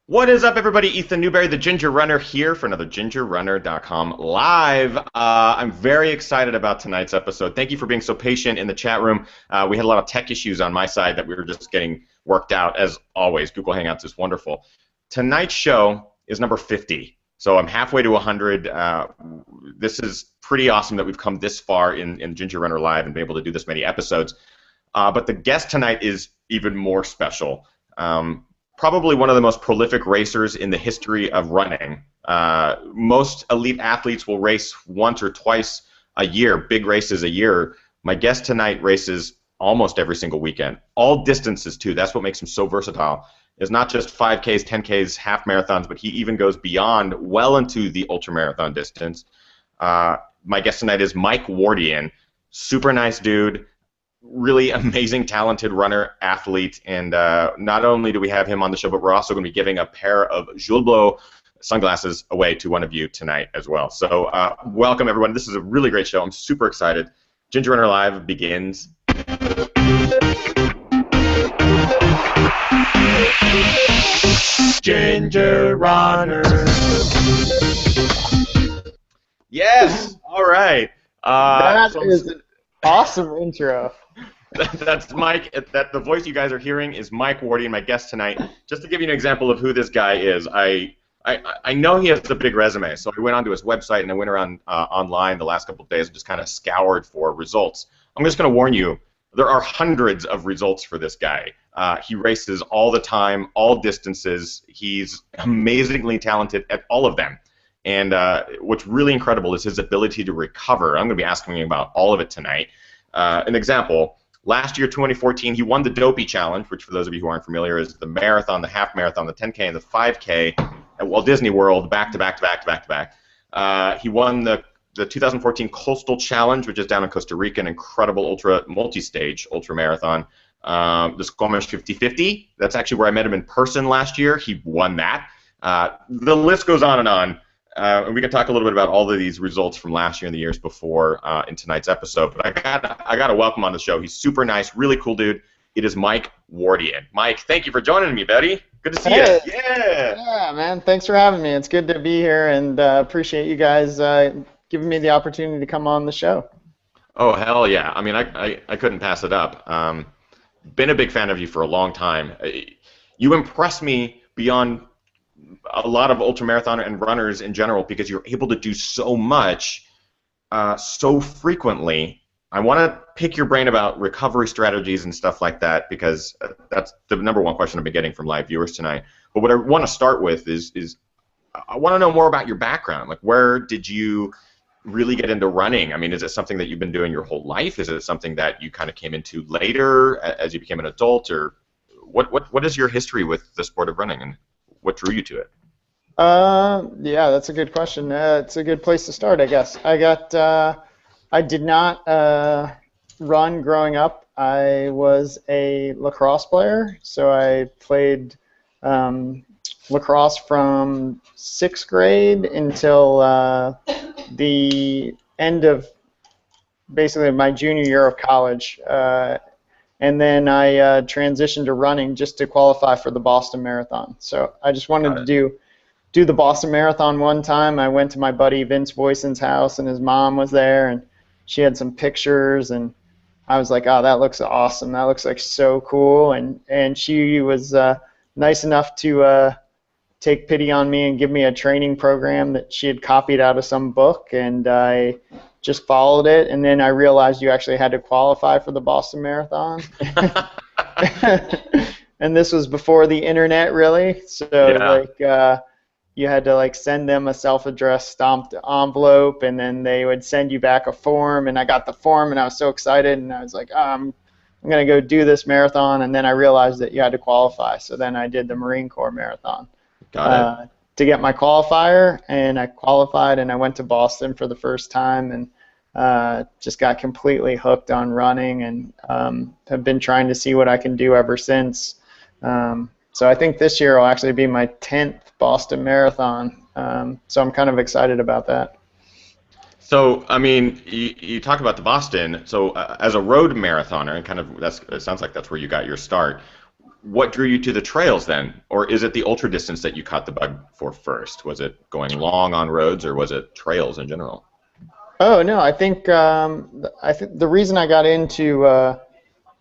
What is up, everybody? Ethan Newberry, the Ginger Runner, here for another GingerRunner.com live. I'm very excited about tonight's episode. Thank you for being so patient in the chat room. We had a lot of tech issues on my side that we were just getting worked out. As always, Google Hangouts is wonderful. Tonight's show is number 50, so I'm halfway to 100. This is pretty awesome that we've come this far in Ginger Runner Live and been able to do this many episodes. But the guest tonight is even more special. Probably one of the most prolific racers in the history of running. Most elite athletes will race once or twice a year, big races a year. My guest tonight races almost every single weekend. All distances, too. That's what makes him so versatile. It's not just 5Ks, 10Ks, half marathons, but he even goes beyond, well into the ultramarathon distance. My guest tonight is Mike Wardian. Super nice dude. Really amazing, talented runner, athlete, and not only do we have him on the show, but we're also going to be giving a pair of Jules Bleu sunglasses away to one of you tonight as well. So welcome, everyone. This is a really great show. I'm super excited. Ginger Runner Live begins. Ginger Runner. Yes. All right. That is an awesome intro. That's Mike. The voice you guys are hearing is Mike Wardian, my guest tonight. Just to give you an example of who this guy is, I know he has a big resume, so I went onto his website and I went around online the last couple of days and just kind of scoured for results. I'm just going to warn you, there are hundreds of results for this guy. He races all the time, all distances. He's amazingly talented at all of them. And what's really incredible is his ability to recover. I'm going to be asking him about all of it tonight. An example. Last year, 2014, he won the Dopey Challenge, which for those of you who aren't familiar is the marathon, the half marathon, the 10K, and the 5K at Walt Disney World back to back to back to back to back. He won the 2014 Coastal Challenge, which is down in Costa Rica, an incredible multi-stage ultra marathon. The Squamish 50-50, that's actually where I met him in person last year. He won that. The list goes on and on. And we can talk a little bit about all of these results from last year and the years before in tonight's episode. But I got to welcome on the show. He's super nice, really cool dude. It is Mike Wardian. Mike, thank you for joining me, buddy. Good to see you. Yeah. Yeah, man. Thanks for having me. It's good to be here, and appreciate you guys giving me the opportunity to come on the show. Oh, hell yeah. I mean, I couldn't pass it up. Been a big fan of you for a long time. You impress me beyond a lot of ultramarathon and runners in general because you're able to do so much so frequently. I want to pick your brain about recovery strategies and stuff like that because that's the number one question I've been getting from live viewers tonight. But what I want to start with is I want to know more about your background. Like, where did you really get into running? I mean, is it something that you've been doing your whole life? Is it something that you kind of came into later as you became an adult? Or what is your history with the sport of running, and what drew you to it? Yeah, that's a good question. It's a good place to start, I guess. I did not run growing up. I was a lacrosse player, so I played lacrosse from 6th grade until the end of basically my junior year of college. And then I transitioned to running just to qualify for the Boston Marathon. So I just wanted to do the Boston Marathon one time. I went to my buddy Vince Boyson's house, and his mom was there, and she had some pictures, and I was like, oh, that looks awesome. That looks like so cool. And she was nice enough to take pity on me and give me a training program that she had copied out of some book, and I just followed it, and then I realized you actually had to qualify for the Boston Marathon. And this was before the internet, really. So you had to send them a self-addressed stamped envelope, and then they would send you back a form, and I got the form, and I was so excited, and I was like, I'm going to go do this marathon, and then I realized that you had to qualify. So then I did the Marine Corps Marathon. Got it. To get my qualifier, and I qualified, and I went to Boston for the first time, and just got completely hooked on running, and have been trying to see what I can do ever since. So I think this year will actually be my 10th Boston Marathon, so I'm kind of excited about that. So, I mean, you talk about the Boston. So, as a road marathoner, and kind of it sounds like that's where you got your start. what drew you to the trails then? Or is it the ultra distance that you caught the bug for first? Was it going long on roads, or was it trails in general? Oh no, I think the reason I got into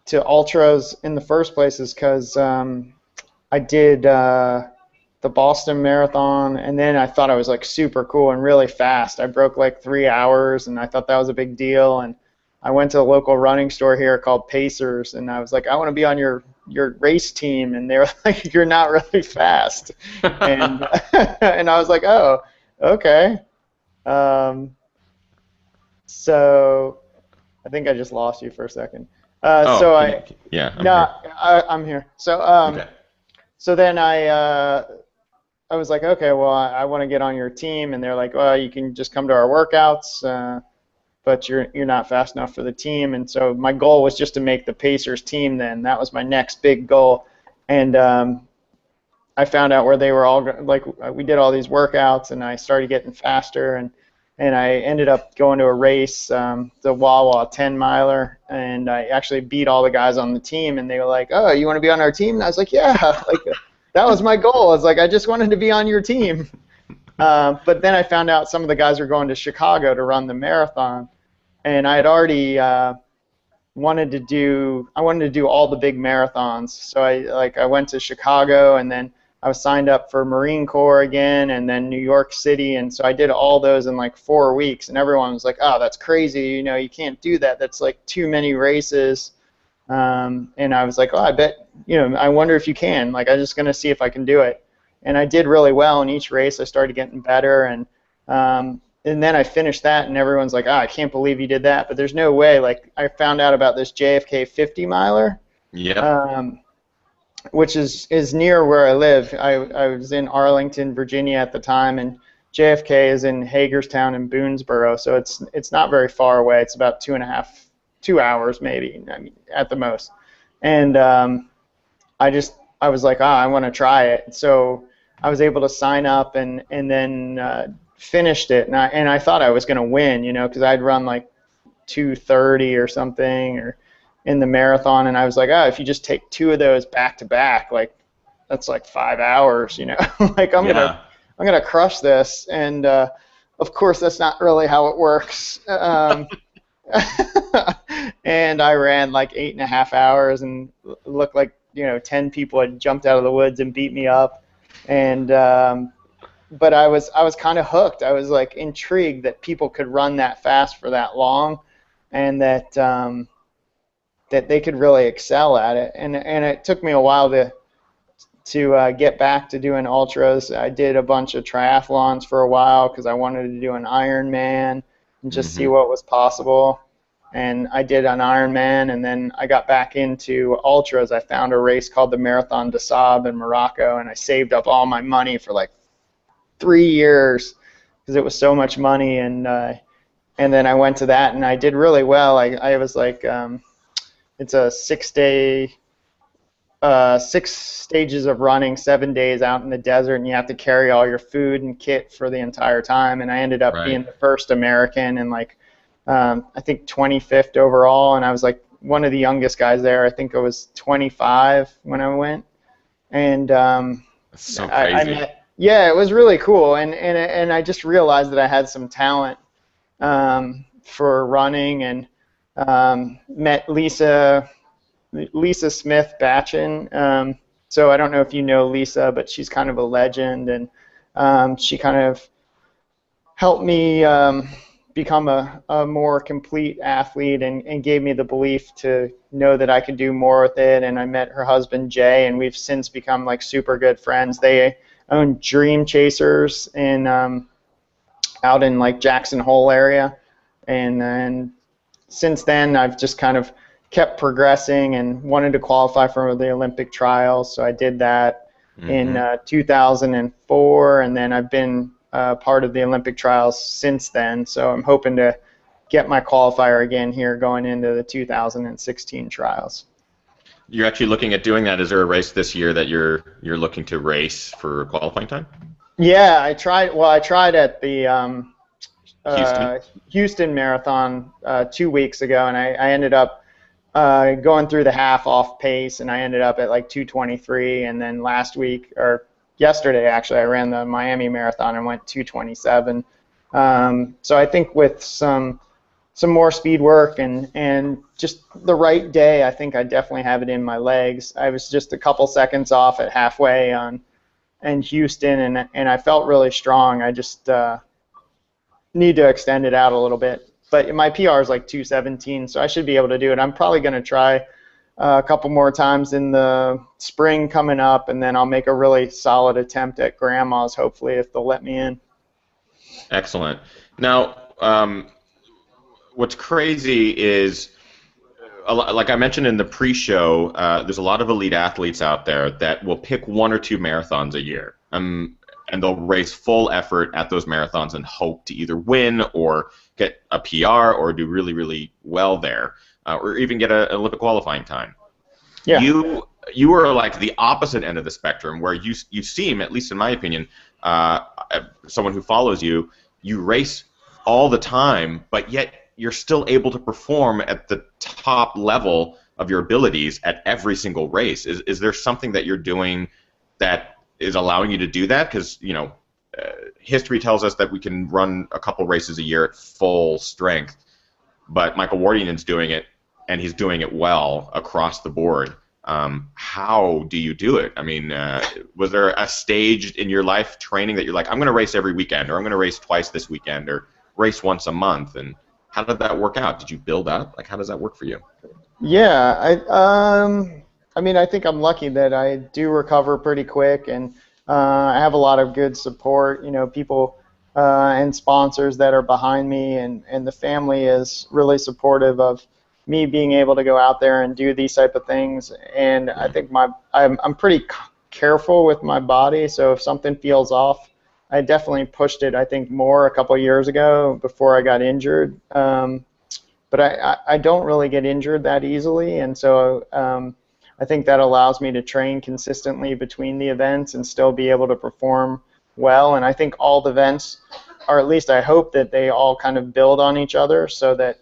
to ultras in the first place is because I did the Boston Marathon, and then I thought I was like super cool and really fast. I broke like 3 hours, and I thought that was a big deal. And I went to a local running store here called Pacers, and I was like, I want to be on your race team, and they were like, you're not really fast. And and I was like, oh, okay. So I think I just lost you for a second. Yeah, I'm here. So okay. so then I was like, okay, well, I want to get on your team, and they're like, well, you can just come to our workouts, but you're not fast enough for the team. And so my goal was just to make the Pacers team. Then that was my next big goal, and I found out where they were all like, we did all these workouts, and I started getting faster, and I ended up going to a race, the Wawa 10 miler, and I actually beat all the guys on the team, and they were like, oh, you want to be on our team? And I was like, yeah, like that was my goal. I was like, I just wanted to be on your team. But then I found out some of the guys were going to Chicago to run the marathon, and I had already wanted to do all the big marathons. So I went to Chicago, and then I was signed up for Marine Corps again, and then New York City, and so I did all those in like 4 weeks, and everyone was like, oh, that's crazy, you can't do that, that's like too many races. And I was like, oh, I bet, I wonder if you can, like, I'm just going to see if I can do it. And I did really well in each race. I started getting better, and then I finished that, and everyone's like, oh, I can't believe you did that, but there's no way. Like, I found out about this JFK 50 miler. Yeah. Which is near where I live. I was in Arlington, Virginia at the time, and JFK is in Hagerstown and Boonesboro, so it's not very far away. It's about 2 hours maybe, at the most. And I was like, I want to try it. So I was able to sign up and then finished it, and I thought I was going to win, because I'd run like 2:30 or something, or in the marathon, and I was like, if you just take 2 of those back to back, like that's like 5 hours, like I'm gonna crush this. And of course that's not really how it works. And I ran like 8.5 hours, and looked like 10 people had jumped out of the woods and beat me up. And but I was kind of hooked. I was like intrigued that people could run that fast for that long, and that they could really excel at it. And it took me a while to get back to doing ultras. I did a bunch of triathlons for a while because I wanted to do an Ironman and just see what was possible. And I did an Ironman, and then I got back into ultras. I found a race called the Marathon des Sables in Morocco, and I saved up all my money for like 3 years because it was so much money. And then I went to that, and I did really well. I was like, it's a 6-day, 6 stages of running, 7 days out in the desert, and you have to carry all your food and kit for the entire time. And I ended up being the first American, and like I think 25th overall, and I was like one of the youngest guys there. I think I was 25 when I went. And that's so crazy. It was really cool, and I just realized that I had some talent for running, and met Lisa Smith Batchin. So I don't know if you know Lisa, but she's kind of a legend, and she kind of helped me become a more complete athlete, and gave me the belief to know that I could do more with it. And I met her husband Jay, and we've since become like super good friends. They own Dream Chasers out in like Jackson Hole area, and since then I've just kind of kept progressing and wanted to qualify for the Olympic trials. So I did that in 2004, and then I've been part of the Olympic trials since then. So I'm hoping to get my qualifier again here going into the 2016 trials. You're actually looking at doing that. Is there a race this year that you're looking to race for qualifying time? Yeah, I tried. Well, I tried at the Houston Marathon 2 weeks ago, and I ended up going through the half off pace, and I ended up at like 2:23. And then last week, or yesterday actually, I ran the Miami Marathon and went 2:27. So I think with some more speed work and just the right day, I think I definitely have it in my legs. I was just a couple seconds off at halfway in Houston, and I felt really strong. I just need to extend it out a little bit. But my PR is like 2:17, so I should be able to do it. I'm probably going to try a couple more times in the spring coming up, and then I'll make a really solid attempt at Grandma's, hopefully, if they'll let me in. Excellent. Now, what's crazy is, like I mentioned in the pre-show, there's a lot of elite athletes out there that will pick 1 or 2 marathons a year. And they'll race full effort at those marathons and hope to either win or get a PR or do really, really well there, or even get an Olympic qualifying time. Yeah. You are like the opposite end of the spectrum, where you seem, at least in my opinion, someone who follows you, you race all the time, but yet you're still able to perform at the top level of your abilities at every single race. Is there something that you're doing that is allowing you to do that? Because, you know, history tells us that we can run a couple races a year at full strength, but Michael Wardian is doing it, and he's doing it well across the board. How do you do it? I mean, was there a stage in your life training that you're like, I'm going to race every weekend, or I'm going to race twice this weekend, or race once a month? And how did that work out? Did you build up? Like, how does that work for you? Yeah, I mean, I think I'm lucky that I do recover pretty quick, and I have a lot of good support, you know, people and sponsors that are behind me, and the family is really supportive of me being able to go out there and do these type of things. And I think I'm pretty careful with my body, so if something feels off, I definitely pushed it, I think, more a couple years ago before I got injured. But I don't really get injured that easily, and so I think that allows me to train consistently between the events and still be able to perform well. And I think all the events, or at least I hope that they all kind of build on each other, so that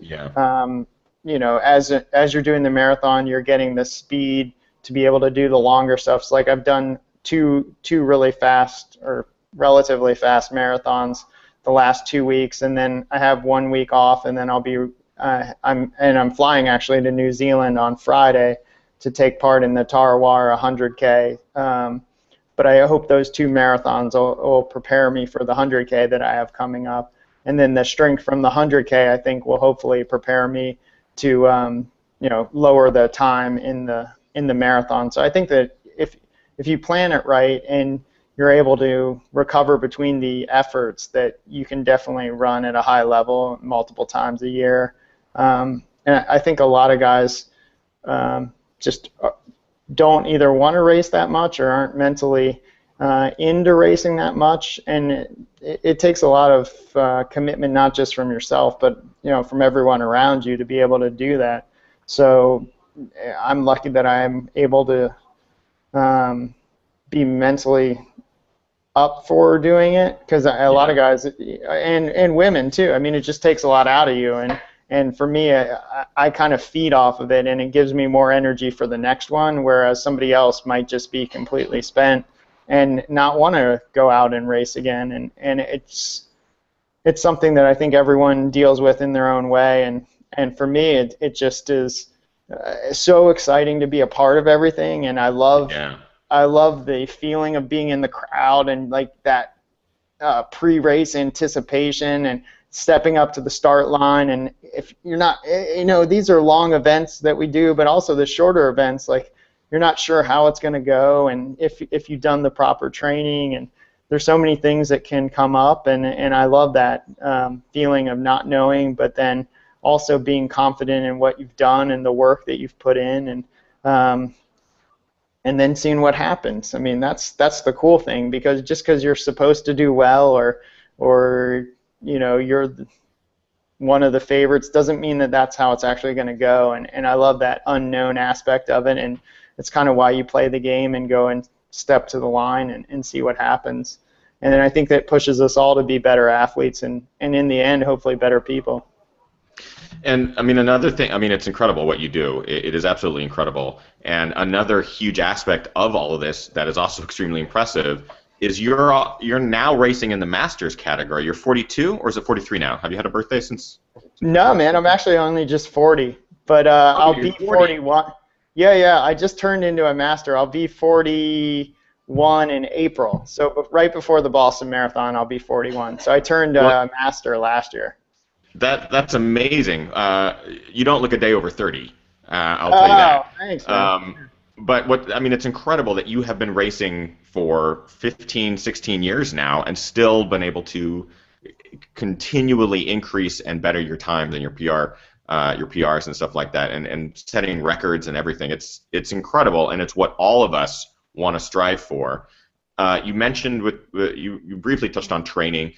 you know, as you're doing the marathon, you're getting the speed to be able to do the longer stuff. So like I've done two really fast or relatively fast marathons the last 2 weeks, and then I have 1 week off, and then I'll be I'm flying actually to New Zealand on Friday to take part in the Tarawara 100K. But I hope those 2 marathons will prepare me for the 100K that I have coming up. And then the strength from the 100K, I think, will hopefully prepare me to you know, lower the time in the marathon. So I think that if you plan it right and you're able to recover between the efforts, that you can definitely run at a high level multiple times a year. And I think a lot of guys just don't either want to race that much or aren't mentally into racing that much, and it takes a lot of commitment, not just from yourself, but you know, from everyone around you to be able to do that. So I'm lucky that I'm able to be mentally up for doing it, because a lot of guys, and women too, I mean, it just takes a lot out of you, and for me, I kind of feed off of it, and it gives me more energy for the next one, whereas somebody else might just be completely spent and not want to go out and race again. And it's something that I think everyone deals with in their own way, and for me, it just is so exciting to be a part of everything, and I love the feeling of being in the crowd and like that pre-race anticipation and stepping up to the start line. And if you're not, you know, these are long events that we do, but also the shorter events, like you're not sure how it's going to go, and if you've done the proper training, and there's so many things that can come up, and I love that feeling of not knowing, but then also being confident in what you've done and the work that you've put in, and then seeing what happens. I mean, that's the cool thing, because just because you're supposed to do well, or you know, you're one of the favorites, doesn't mean that that's how it's actually going to go. And I love that unknown aspect of it, and it's kind of why you play the game and go and step to the line and see what happens. And then I think that pushes us all to be better athletes, and in the end, hopefully better people. And I mean, another thing, I mean, it's incredible what you do. It is absolutely incredible. And another huge aspect of all of this that is also extremely impressive is you're now racing in the Masters category. You're 42, or is it 43 now? Have you had a birthday since you No, turned man, I'm 40? actually only just 40, but Oh, I'll you're be 40. 41. Yeah, yeah, I just turned into a master. I'll be 41 in April. So right before the Boston Marathon, I'll be 41. So I turned Well, master last year. that's amazing. You don't look a day over 30. I'll tell you that. Oh, thanks, man. Um, but what I mean, it's incredible that you have been racing for 15, 16 years now and still been able to continually increase and better your times and your PRs and stuff like that, and setting records and everything. It's incredible, and it's what all of us want to strive for. You mentioned you briefly touched on training.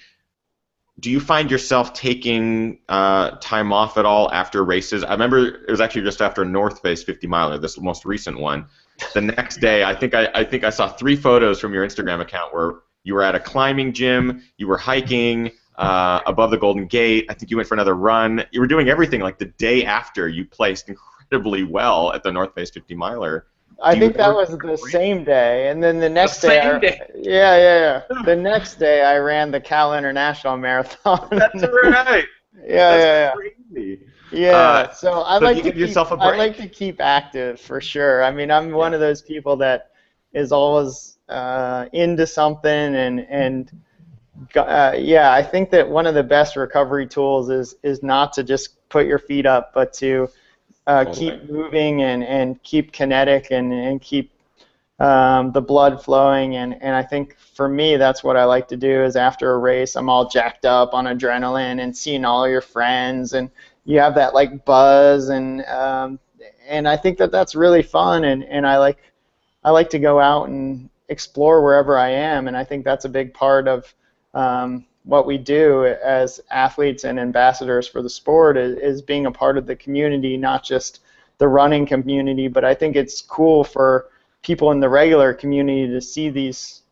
Do you find yourself taking time off at all after races? I remember it was actually just after North Face 50 miler, this most recent one. The next day, I think I saw 3 photos from your Instagram account where you were at a climbing gym, you were hiking above the Golden Gate. I think you went for another run. You were doing everything like the day after you placed incredibly well at the North Face 50 miler. I Do you think that ever was take a the break? same day, and then the The next day, same day. yeah, yeah, yeah. The next day, I ran the Cal International Marathon. That's right. Yeah, That's yeah, crazy. yeah. Uh, Yeah. So so do you give yourself a I break? like to keep active for sure. I mean, I'm one Yeah. of those people that is always into something, yeah, I think that one of the best recovery tools is not to just put your feet up, but to Totally. keep moving and keep kinetic and keep the blood flowing. And I think for me, that's what I like to do is after a race, I'm all jacked up on adrenaline and seeing all your friends and you have that like buzz and I think that that's really fun and I like to go out and explore wherever I am, and I think that's a big part of what we do as athletes and ambassadors for the sport is being a part of the community, not just the running community, but I think it's cool for people in the regular community to see these.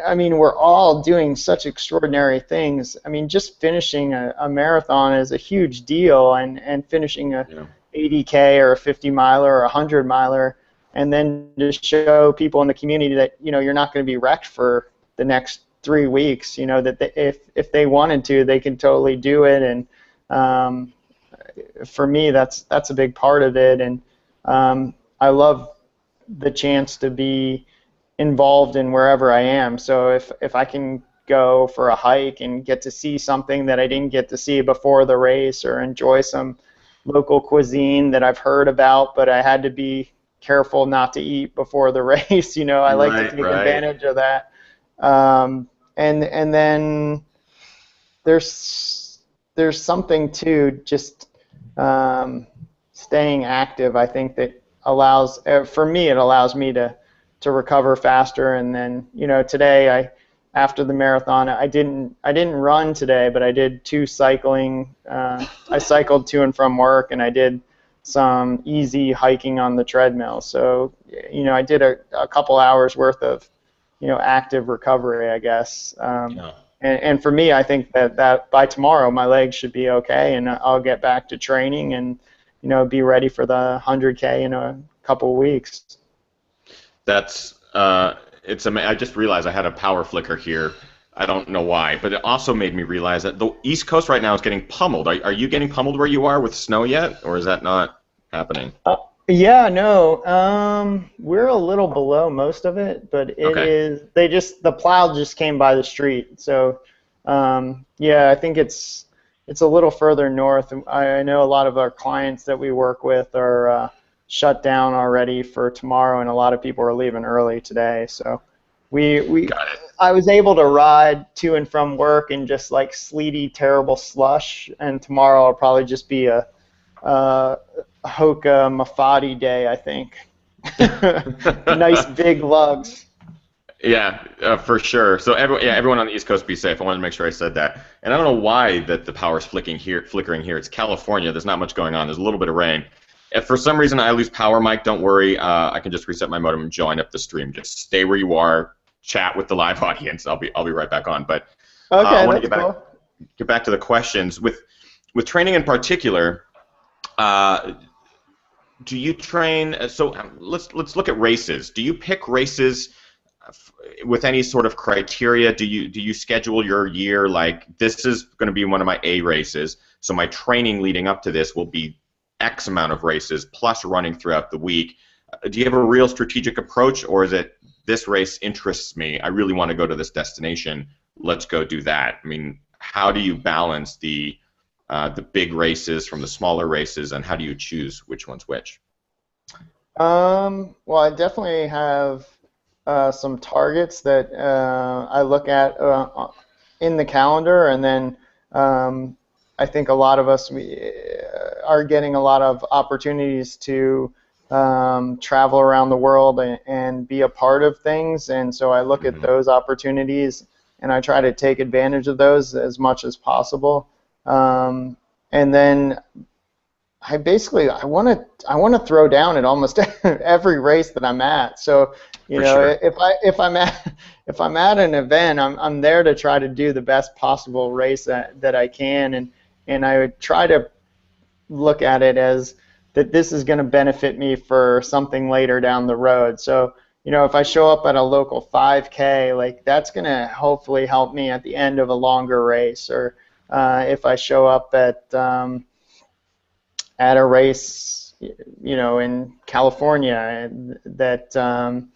I mean, we're all doing such extraordinary things. I mean, just finishing a marathon is a huge deal, and finishing a Yeah. 80K or a 50 miler or a 100 miler, and then just show people in the community that you're not going to be wrecked for the next 3 weeks. That if they wanted to, they can totally do it. And um, for me, that's a big part of it. And I love the chance to be involved in wherever I am. So if I can go for a hike and get to see something that I didn't get to see before the race, or enjoy some local cuisine that I've heard about, but I had to be careful not to eat before the race. I like to Right, take right. advantage of that. And then there's something to just staying active. I think that allows for me it allows me to recover faster. And then today after the marathon I didn't run today, but I did 2 cycling. I cycled to and from work, and I did some easy hiking on the treadmill. So I did a couple hours worth of active recovery, I guess. Yeah. And for me, I think that by tomorrow my legs should be okay, and I'll get back to training and be ready for the 100K in a couple of weeks. That's I just realized I had a power flicker here. I don't know why, but it also made me realize that the East Coast right now is getting pummeled. Are you getting pummeled where you are with snow yet, or is that not happening? Yeah, no, we're a little below most of it, but it Okay. is the plow just came by the street. So yeah, I think it's a little further north. I know a lot of our clients that we work with are shut down already for tomorrow, and a lot of people are leaving early today. So we Got it. I was able to ride to and from work in just like sleety, terrible slush, and tomorrow will probably just be a Hoka Mafati day, I think. Nice big lugs. Yeah, for sure. So everyone on the East Coast be safe. I wanted to make sure I said that. And I don't know why that the power's flickering here. It's California. There's not much going on. There's a little bit of rain. If for some reason I lose power, Mike, don't worry. I can just reset my modem and join up the stream. Just stay where you are, chat with the live audience. I'll be right back on. But I Okay, want to that's cool. get back to the questions. with training in particular, do you train? So let's look at races. Do you pick races with any sort of criteria? Do you schedule your year like this is going to be one of my A races, so my training leading up to this will be X amount of races plus running throughout the week? Do you have a real strategic approach, or is it this race interests me, I really want to go to this destination, let's go do that? I mean, how do you balance the big races from the smaller races, and how do you choose which one's which? Well, I definitely have some targets that I look at in the calendar, and then I think a lot of us are getting a lot of opportunities to travel around the world and be a part of things, and so I look at those opportunities and I try to take advantage of those as much as possible. And then I want to throw down at almost every race that I'm at. So Sure. if I'm at an event, I'm there to try to do the best possible race that I can, and I would try to look at it as that this is going to benefit me for something later down the road. So if I show up at a local 5K, like that's going to hopefully help me at the end of a longer race, or if I show up at a race, in California that, I'm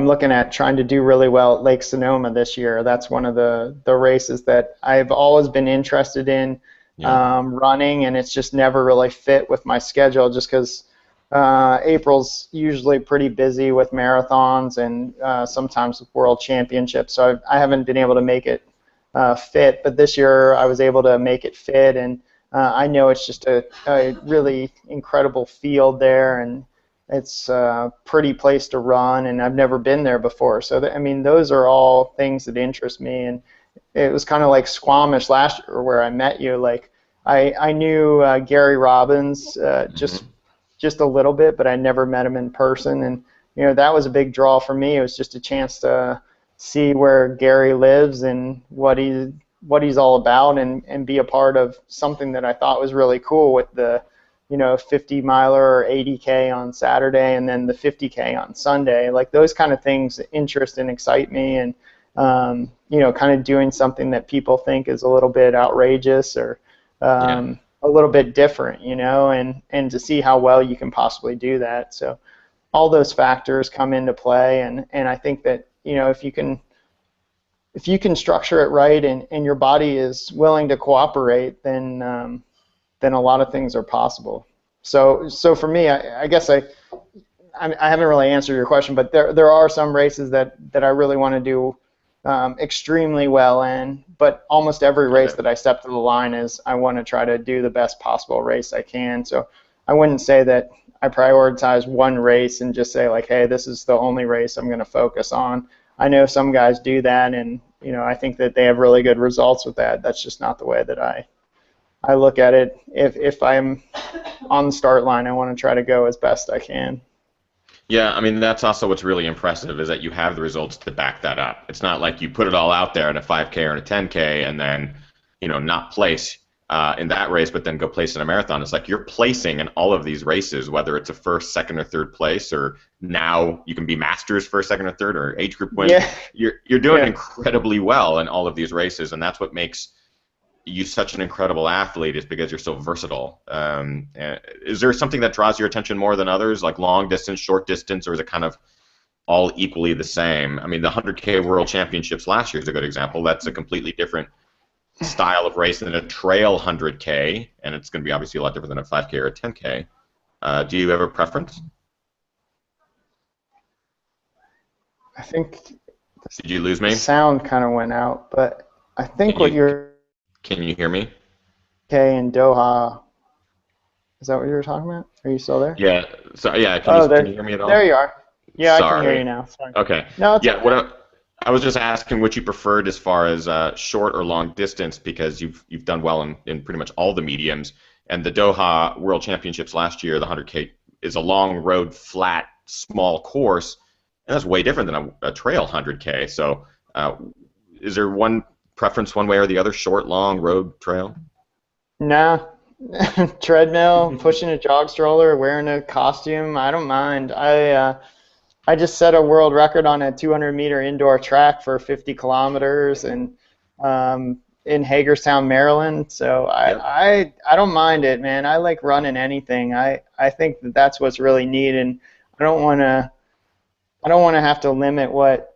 looking at trying to do really well at Lake Sonoma this year. That's one of the races that I've always been interested in running, and it's just never really fit with my schedule just because April's usually pretty busy with marathons and sometimes with world championships, so I haven't been able to make it fit, but this year I was able to make it fit, and I know it's just a really incredible field there, and it's a pretty place to run, and I've never been there before. So, those are all things that interest me, and it was kind of like Squamish last year where I met you. Like, I knew Gary Robbins just a little bit, but I never met him in person, and that was a big draw for me. It was just a chance to see where Gary lives and what he's all about, and be a part of something that I thought was really cool with the 50 miler or 80K on Saturday and then the 50K on Sunday. Like, those kind of things interest and excite me, and kind of doing something that people think is a little bit outrageous or a little bit different, and to see how well you can possibly do that. So all those factors come into play, and I think that if you can structure it right and your body is willing to cooperate, then a lot of things are possible. So for me, I guess I haven't really answered your question, but there are some races that I really want to do extremely well in, but almost every race that I step to the line is I want to try to do the best possible race I can. So I wouldn't say that I prioritize one race and just say like, hey, this is the only race I'm going to focus on. I know some guys do that, and I think that they have really good results with that. That's just not the way that I look at it. If I'm on the start line, I want to try to go as best I can. Yeah, that's also what's really impressive is that you have the results to back that up. It's not like you put it all out there in a 5K or in a 10K and then, not place in that race, but then go place in a marathon. It's like you're placing in all of these races, whether it's a first, second, or third place, or now you can be masters first, second, or third, or age group win. Yeah. You're doing incredibly well in all of these races, and that's what makes you such an incredible athlete, is because you're so versatile. Is there something that draws your attention more than others, like long distance, short distance, or is it kind of all equally the same? The 100K World Championships last year is a good example. That's a completely different style of race than a trail 100K, and it's going to be obviously a lot different than a 5K or a 10K. Do you have a preference? I think Did you lose me? the sound kind of went out, but I think what you're... Can you hear me? Okay, in Doha. Is that what you were talking about? Are you still there? Yeah. So yeah, can you hear me at all? There you are. Yeah, Sorry. I can hear you now. Sorry. Okay. No, it's yeah. okay. I was just asking what you preferred as far as short or long distance, because you've done well in pretty much all the mediums. And the Doha World Championships last year, the 100K is a long road, flat, small course, and that's way different than a trail 100K. So is there one preference one way or the other, short, long, road, trail? Nah, treadmill, pushing a jog stroller, wearing a costume, I don't mind. I just set a world record on a 200-meter indoor track for 50 kilometers and in Hagerstown, Maryland. So Yep. I don't mind it, man. I like running anything. I think that that's what's really neat, and I don't want to I don't want to have to limit what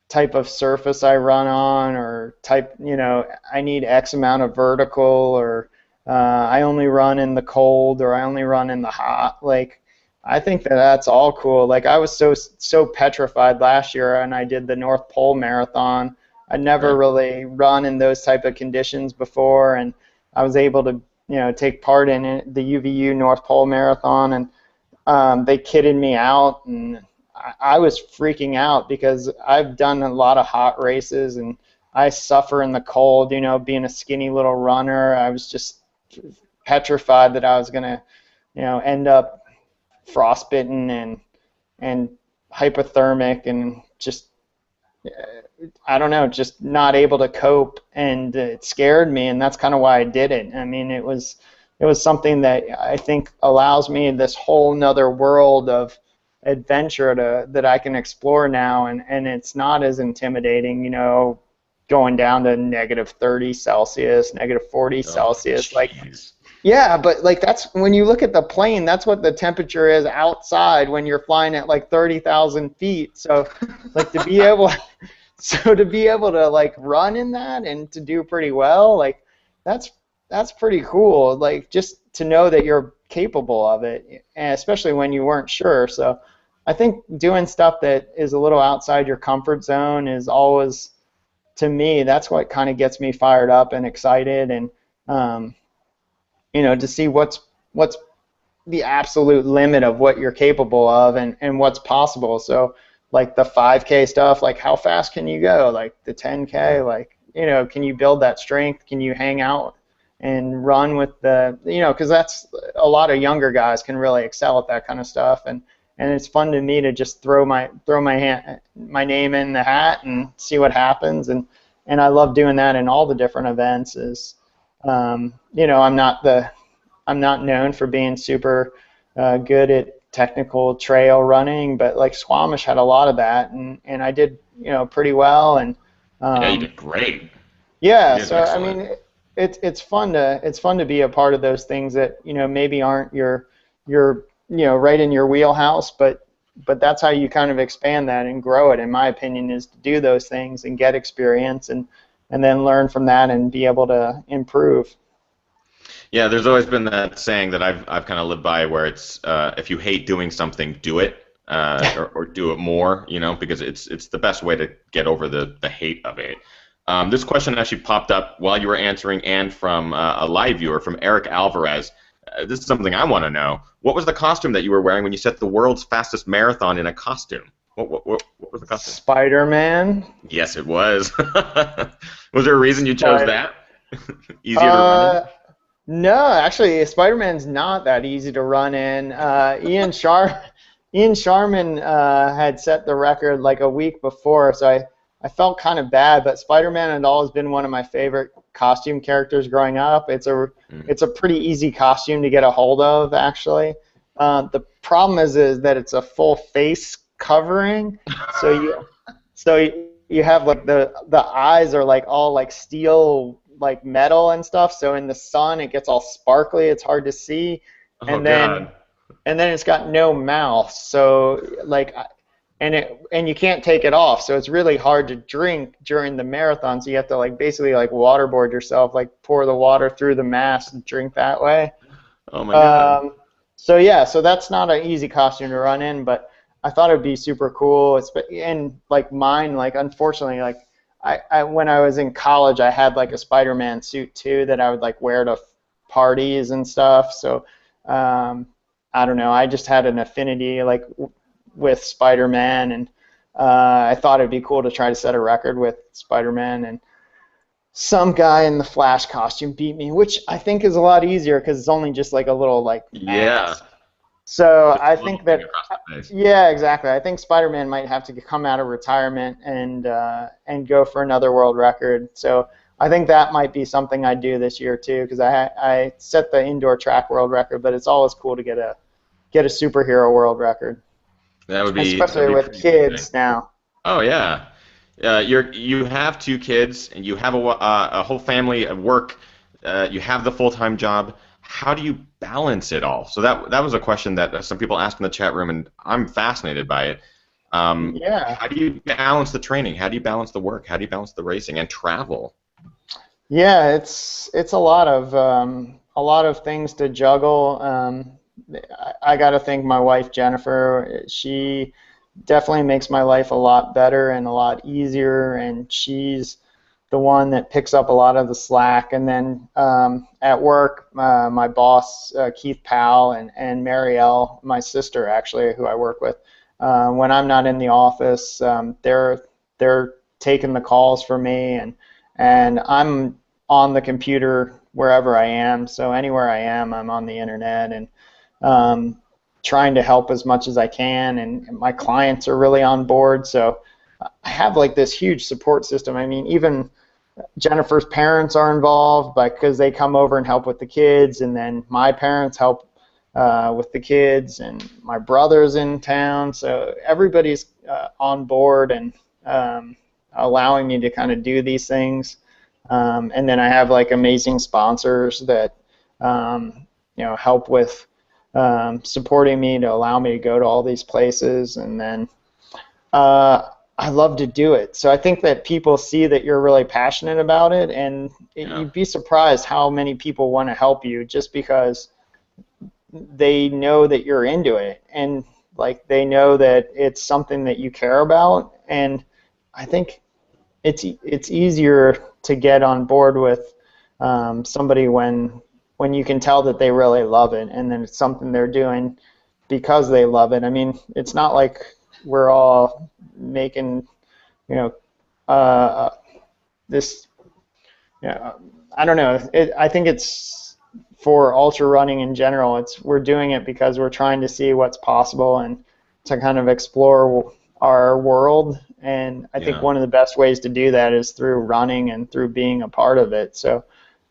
type of surface I run on or type, I need X amount of vertical or I only run in the cold or I only run in the hot. Like, I think that that's all cool. Like, I was so petrified last year and I did the North Pole Marathon. I'd never Right. really run in those type of conditions before, and I was able to, take part in it, the UVU North Pole Marathon, and they kitted me out, and I was freaking out because I've done a lot of hot races, and I suffer in the cold. Being a skinny little runner, I was just petrified that I was gonna, end up frostbitten and hypothermic and just I don't know, just not able to cope, and it scared me, and that's kind of why I did it. I mean, it was something that I think allows me this whole nother world of adventure that I can explore now, and it's not as intimidating, going down to -30 Celsius, -40 Oh, Celsius. Like, jeez. yeah, but like that's when you look at the plane, that's what the temperature is outside when you're flying at like 30,000 feet. So, like to be able to like run in that and to do pretty well, like that's that's pretty cool. Like just to know that you're capable of it, and especially when you weren't sure. So, I think doing stuff that is a little outside your comfort zone is always, to me, that's what kind of gets me fired up and excited, and um, to see what's the absolute limit of what you're capable of and what's possible. So like the 5K stuff, like how fast can you go? Like the 10K, like, can you build that strength? Can you hang out and run with because that's a lot of younger guys can really excel at that kind of stuff. And it's fun to me to just throw my name in the hat and see what happens. And I love doing that in all the different events is, I'm not known for being super good at technical trail running, but like Squamish had a lot of that, and I did pretty well, and Yeah, you um, did great. You yeah. did So I excellent. mean, it's fun to be a part of those things that maybe aren't your right in your wheelhouse, but that's how you kind of expand that and grow it. In my opinion, is to do those things and get experience and then learn from that and be able to improve. Yeah, there's always been that saying that I've kind of lived by where it's if you hate doing something, do it or do it more, because it's the best way to get over the hate of it. This question actually popped up while you were answering and from a live viewer from Eric Alvarez. This is something I want to know. What was the costume that you were wearing when you set the world's fastest marathon in a costume? What was the costume? SpiderMan. Yes, it was. Was there a reason you chose Spider. that? Easier to run in? Uh, no, actually, Spider-Man's not that easy to run in. Ian Sharman had set the record like a week before, so I felt kind of bad. But Spider-Man had always been one of my favorite costume characters growing up. Mm. It's a pretty easy costume to get a hold of, actually. The problem is that it's a full face covering, so you have like the eyes are like all like steel like metal and stuff, so in the sun it gets all sparkly, it's hard to see, Oh and then God. and then it's got no mouth, so like and you can't take it off, so it's really hard to drink during the marathon, so you have to like basically like waterboard yourself, like pour the water through the mask and drink that way. Oh my God. um, so yeah, so that's not an easy costume to run in, but I thought it'd be super cool. And like mine, like unfortunately, like I when I was in college, I had like a Spider-Man suit too that I would like wear to parties and stuff. So um, I don't know. I just had an affinity like with Spider-Man, and I thought it'd be cool to try to set a record with Spider-Man. And some guy in the Flash costume beat me, which I think is a lot easier because it's only just like a little like Yeah. mask. So Just I a little think thing that, across the face. yeah, exactly. I think Spider-Man might have to come out of retirement and go for another world record. So I think that might be something I do this year too, because I set the indoor track world record, but it's always cool to get a superhero world record, That'd especially be with pretty exciting. kids now. Oh yeah. You have two kids and you have a whole family at work. You have the full-time job. How do you balance it all? So that was a question that some people asked in the chat room, and I'm fascinated by it. Yeah. How do you balance the training? How do you balance the work? How do you balance the racing and travel? Yeah, it's a lot of things to juggle. I got to thank my wife Jennifer. She definitely makes my life a lot better and a lot easier, and she's the one that picks up a lot of the slack. And then at work, my boss Keith Powell and Marielle, my sister actually, who I work with, when I'm not in the office, they're taking the calls for me, and I'm on the computer wherever I am. So anywhere I am, I'm on the internet and trying to help as much as I can. And my clients are really on board. So I have like this huge support system. I mean, even Jennifer's parents are involved because they come over and help with the kids, and then my parents help with the kids, and my brother's in town. So everybody's on board and allowing me to kind of do these things. And then I have like amazing sponsors that help with supporting me to allow me to go to all these places. And then I love to do it. So I think that people see that you're really passionate about it, and you'd be surprised how many people want to help you just because they know that you're into it, and like they know that it's something that you care about. And I think it's easier to get on board with somebody when you can tell that they really love it, and then it's something they're doing because they love it. I mean, it's not like we're all making, this. I don't know. I think it's for ultra running in general. We're doing it because we're trying to see what's possible and to kind of explore our world. And I think one of the best ways to do that is through running and through being a part of it. So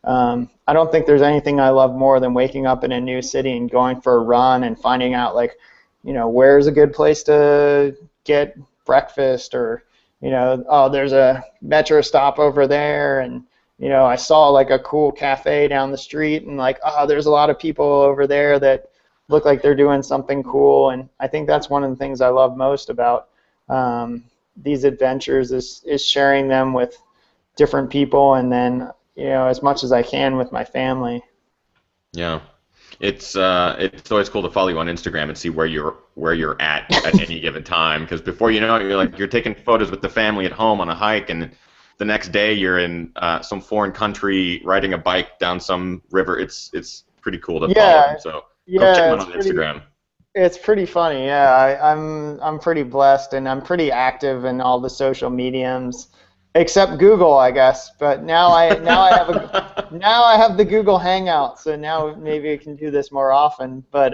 I don't think there's anything I love more than waking up in a new city and going for a run and finding out, like, where's a good place to get breakfast, or, oh, there's a metro stop over there, and, I saw like a cool cafe down the street, and like, oh, there's a lot of people over there that look like they're doing something cool. And I think that's one of the things I love most about these adventures is sharing them with different people, and then as much as I can with my family. Yeah, it's always cool to follow you on Instagram and see where you're at any given time, because before you know it, you're taking photos with the family at home on a hike, and the next day you're in some foreign country riding a bike down some river. It's pretty cool to follow. So go check them out on Instagram. It's pretty funny, yeah. I'm pretty blessed, and I'm pretty active in all the social mediums, except Google, I guess. But now I have the Google Hangout, so now maybe I can do this more often. But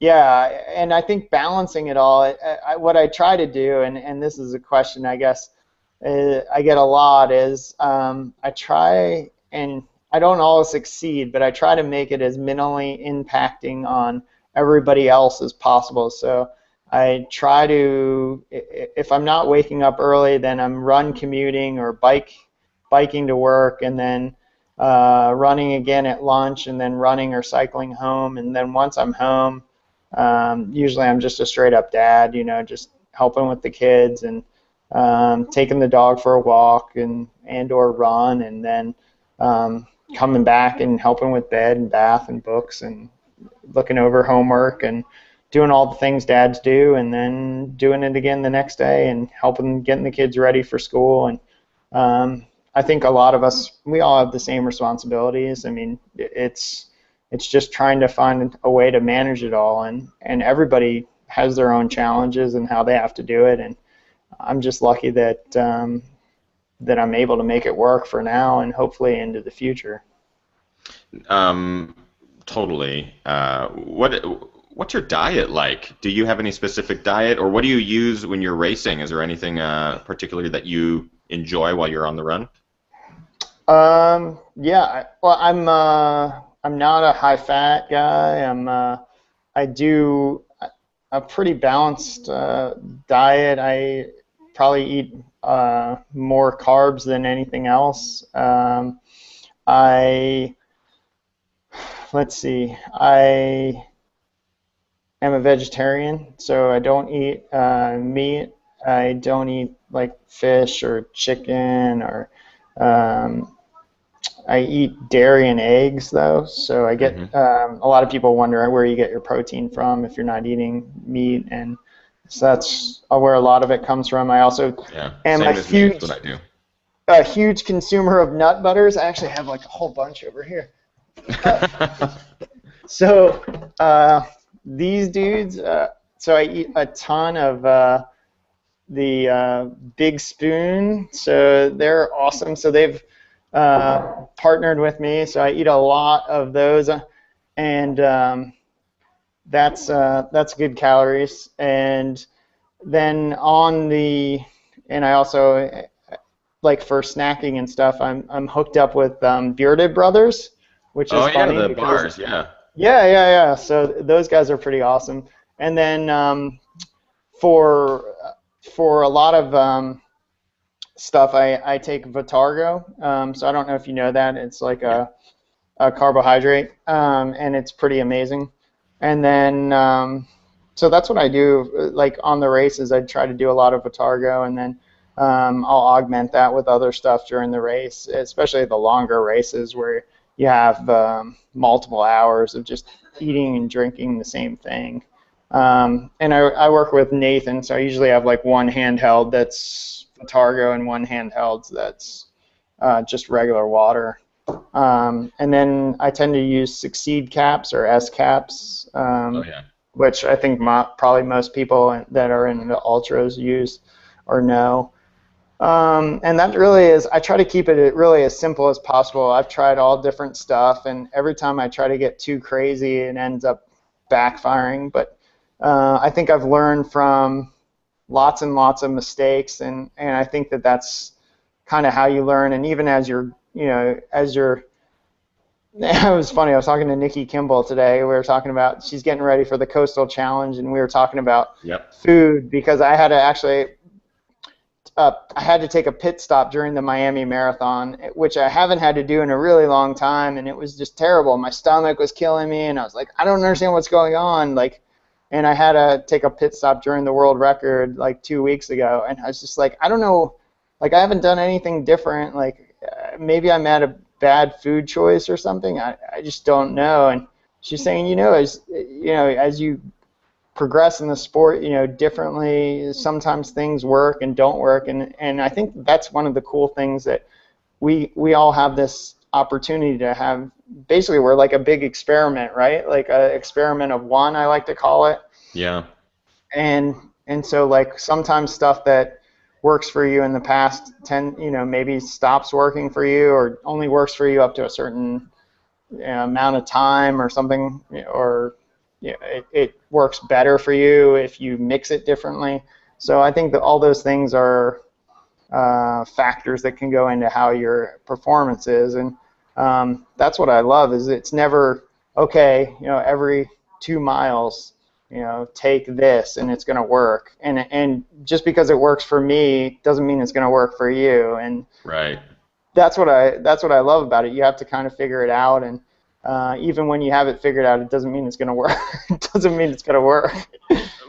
yeah, and I think balancing it all, what I try to do, and this is a question I guess I get a lot, is I try, and I don't always succeed, but I try to make it as minimally impacting on everybody else as possible. So I try to, if I'm not waking up early, then I'm commuting or biking to work, and then running again at lunch, and then running or cycling home. And then once I'm home, usually I'm just a straight up dad, just helping with the kids and taking the dog for a walk and or run, and then coming back and helping with bed and bath and books and looking over homework and doing all the things dads do, and then doing it again the next day and helping getting the kids ready for school. And I think a lot of us, we all have the same responsibilities. I mean, it's just trying to find a way to manage it all, and everybody has their own challenges and how they have to do it. And I'm just lucky that that I'm able to make it work for now and hopefully into the future. Totally. What's your diet like? Do you have any specific diet, or what do you use when you're racing? Is there anything particularly that you enjoy while you're on the run? Yeah. I'm not a high fat guy. I do a pretty balanced diet. I probably eat more carbs than anything else. I let's see. I am a vegetarian, so I don't eat meat. I don't eat like fish or chicken or um, I eat dairy and eggs though, so I get Hmm. a lot of people wonder where you get your protein from if you're not eating meat, and so that's where a lot of it comes from. I also Yeah, am same as me. That's what I do. a huge consumer of nut butters. I actually have like a whole bunch over here. Uh, so these dudes, so I eat a ton of the Big Spoon. So they're awesome. So they've partnered with me. So I eat a lot of those, and that's good calories. And then and I also like for snacking and stuff. I'm hooked up with Bearded Brothers, which Oh is yeah, funny the because bars. Yeah. yeah. So those guys are pretty awesome. And then for for a lot of stuff, I take Vitargo. So I don't know if you know that. It's like Yeah. a carbohydrate, and it's pretty amazing. And then so that's what I do. Like on the races, I try to do a lot of Vitargo, and then I'll augment that with other stuff during the race, especially the longer races where you have multiple hours of just eating and drinking the same thing. And I work with Nathan, so I usually have like one handheld that's Vitargo and one handheld that's just regular water. And then I tend to use Succeed caps or S caps, Oh yeah. which I think probably most people that are in the ultras use or know. And that really is, I try to keep it really as simple as possible. I've tried all different stuff, and every time I try to get too crazy, it ends up backfiring. But I think I've learned from lots and lots of mistakes, and I think that that's kind of how you learn. And even as you're, as you're, it was funny. I was talking to Nikki Kimball today. We were talking about she's getting ready for the Coastal Challenge, and we were talking about Yep. food because I had to actually I had to take a pit stop during the Miami Marathon, which I haven't had to do in a really long time, and it was just terrible. My stomach was killing me, and I was like, I don't understand what's going on. Like, and I had to take a pit stop during the world record like 2 weeks ago, and I was just like, I don't know, like I haven't done anything different. Like maybe I made a bad food choice or something. I just don't know. And she's saying, as you progress in the sport, differently. Sometimes things work and don't work, and I think that's one of the cool things that we all have this opportunity to have. Basically, we're like a big experiment, right? Like an experiment of one, I like to call it. Yeah. And so like sometimes stuff that works for you in the past maybe stops working for you or only works for you up to a certain amount of time or something, or it works better for you if you mix it differently. So I think that all those things are factors that can go into how your performance is, and that's what I love. Is it's never okay. Every 2 miles, take this and it's going to work. And just because it works for me doesn't mean it's going to work for you. And Right. that's what I love about it. You have to kind of figure it out, and even when you have it figured out, it doesn't mean it's going to work. It doesn't mean it's going to work.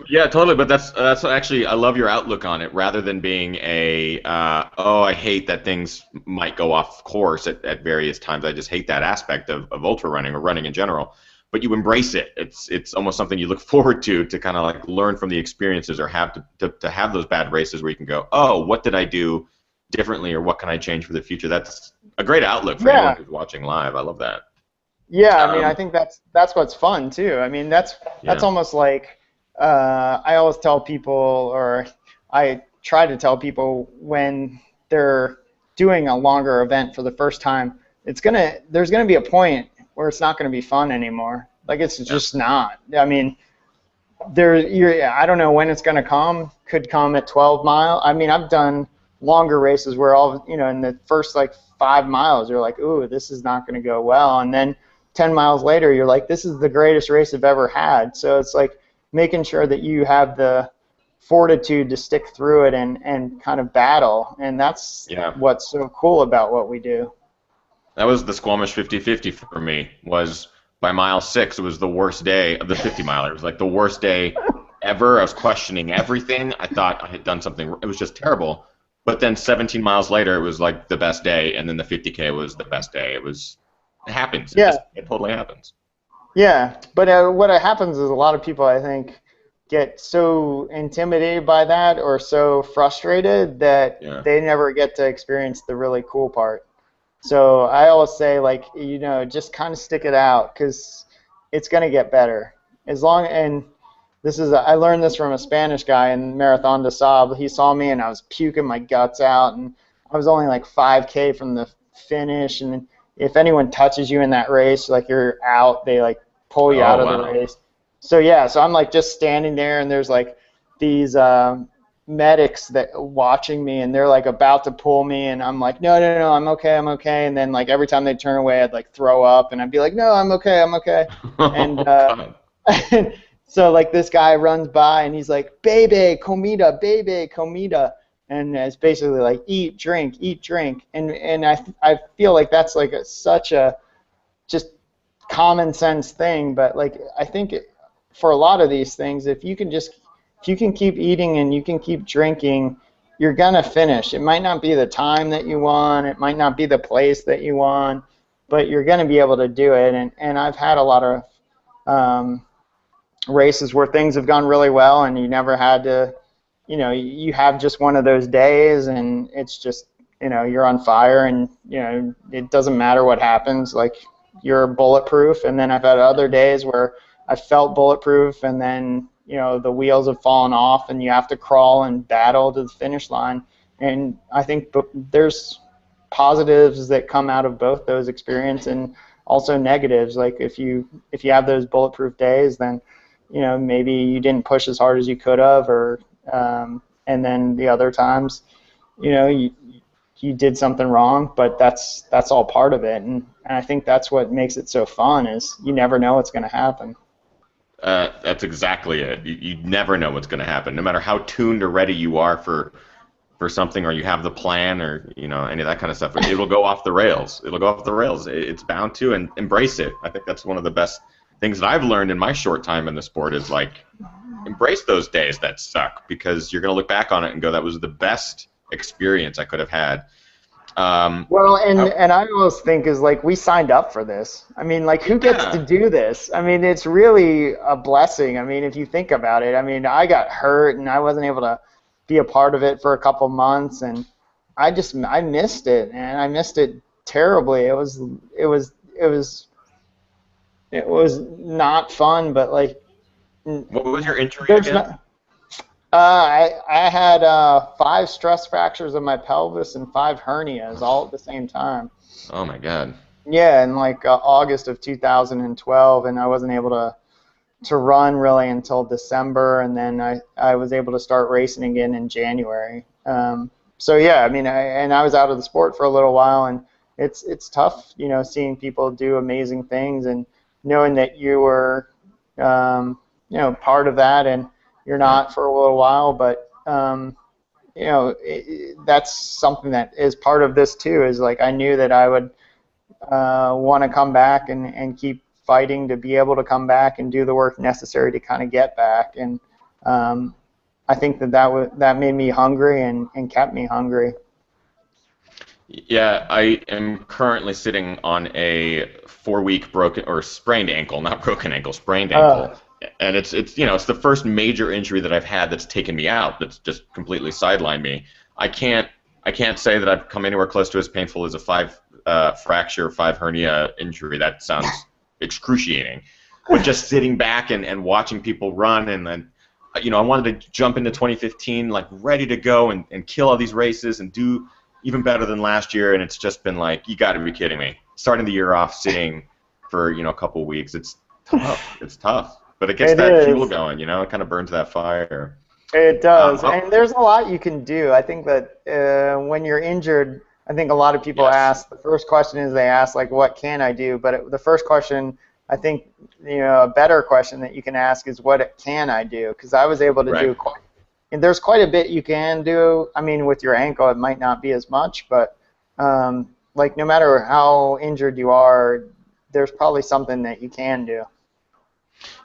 Yeah, totally. But that's actually I love your outlook on it. Rather than being oh, I hate that things might go off course at various times. I just hate that aspect of ultra running or running in general. But you embrace it. It's almost something you look forward to kind of like learn from the experiences or have to have those bad races where you can go, oh, what did I do differently or what can I change for the future? That's a great outlook for anyone Yeah, who's watching live. I love that. yeah. I mean, I Um, think that's what's fun too. I mean, that's yeah. almost like I always tell people, or I try to tell people when they're doing a longer event for the first time, there's gonna be a point where it's not gonna be fun anymore. Like it's Yeah. just not. I mean, I don't know when it's gonna come. Could come at 12 mile. I mean, I've done longer races where all, in the first like 5 miles, you're like, ooh, this is not going to go well. And then 10 miles later, you're like, this is the greatest race I've ever had. So it's like making sure that you have the fortitude to stick through it and kind of battle. And that's what's so cool about what we do. That was the Squamish 50-50 for me. Was by mile 6, it was the worst day of the 50-miler. It was like the worst day ever. I was questioning everything. I thought I had done something. It was just terrible. But then 17 miles later, it was like the best day, and then the 50K was the best day. It happens. It totally happens. Yeah, but what happens is a lot of people, I think, get so intimidated by that or so frustrated that they never get to experience the really cool part. So I always say, like, just kind of stick it out because it's going to get better. And I learned this from a Spanish guy in Marathon des Sables. He saw me and I was puking my guts out, and I was only like 5K from the finish. And if anyone touches you in that race, like, you're out. They like pull you out of the race. So so I'm like just standing there, and there's like these medics that watching me, and they're like about to pull me, and I'm like, no, I'm okay. And then like every time they turn away, I'd like throw up, and I'd be like, no, I'm okay. And so like this guy runs by, and he's like, baby comida, and it's basically like eat, drink, and I feel like that's like such a just common sense thing, but like I think for a lot of these things, if you can keep eating and you can keep drinking, you're gonna finish. It might not be the time that you want, it might not be the place that you want, but you're gonna be able to do it. And I've had a lot of races where things have gone really well, and you never had to, you have just one of those days, and it's just, you're on fire, and it doesn't matter what happens, like, you're bulletproof. And then I've had other days where I felt bulletproof, and then the wheels have fallen off, and you have to crawl and battle to the finish line. And I think there's positives that come out of both those experiences, and also negatives. Like if you have those bulletproof days, then maybe you didn't push as hard as you could have, or and then the other times, you did something wrong, but that's all part of it. And I think that's what makes it so fun, is you never know what's going to happen. That's exactly it. You never know what's going to happen, no matter how tuned or ready you are for something, or you have the plan, or any of that kind of stuff. It will go off the rails. It'll go off the rails. It's bound to, and embrace it. I think that's one of the best things that I've learned in my short time in the sport, is like, embrace those days that suck, because you're going to look back on it and go, that was the best experience I could have had. And I always think is like, we signed up for this. I mean, like, who gets to do this? I mean, it's really a blessing. I mean, if you think about it, I mean, I got hurt and I wasn't able to be a part of it for a couple months, and I missed it, and I missed it terribly. It was not fun, but like. What was your injury again? I had 5 stress fractures of my pelvis and 5 hernias all at the same time. Oh my God. Yeah, in like August of 2012, and I wasn't able to run really until December, and then I was able to start racing again in January. So yeah, I mean, I was out of the sport for a little while, and it's tough, seeing people do amazing things and knowing that you were part of that, and you're not for a little while, but that's something that is part of this too, is like, I knew that I would want to come back and keep fighting to be able to come back and do the work necessary to kind of get back. And I think that made me hungry and kept me hungry. Yeah, I am currently sitting on a 4-week broken or sprained ankle, not broken ankle, sprained ankle. And it's the first major injury that I've had that's taken me out, that's just completely sidelined me. I can't say that I've come anywhere close to as painful as a 5 fracture, 5 hernia injury. That sounds excruciating. But just sitting back and watching people run, and then I wanted to jump into 2015 like ready to go and kill all these races and do even better than last year, and it's just been like, you got to be kidding me. Starting the year off sitting for a couple of weeks, it's tough. It's tough. But it gets that fuel going, it kind of burns that fire. It does, and there's a lot you can do. I think that when you're injured, I think a lot of people Yes. ask, the first question is they ask, like, what can I do? But the first question, I think, a better question that you can ask is, what can I do? Because I was able to Right. do and there's quite a bit you can do. I mean, with your ankle, it might not be as much, but like no matter how injured you are, there's probably something that you can do.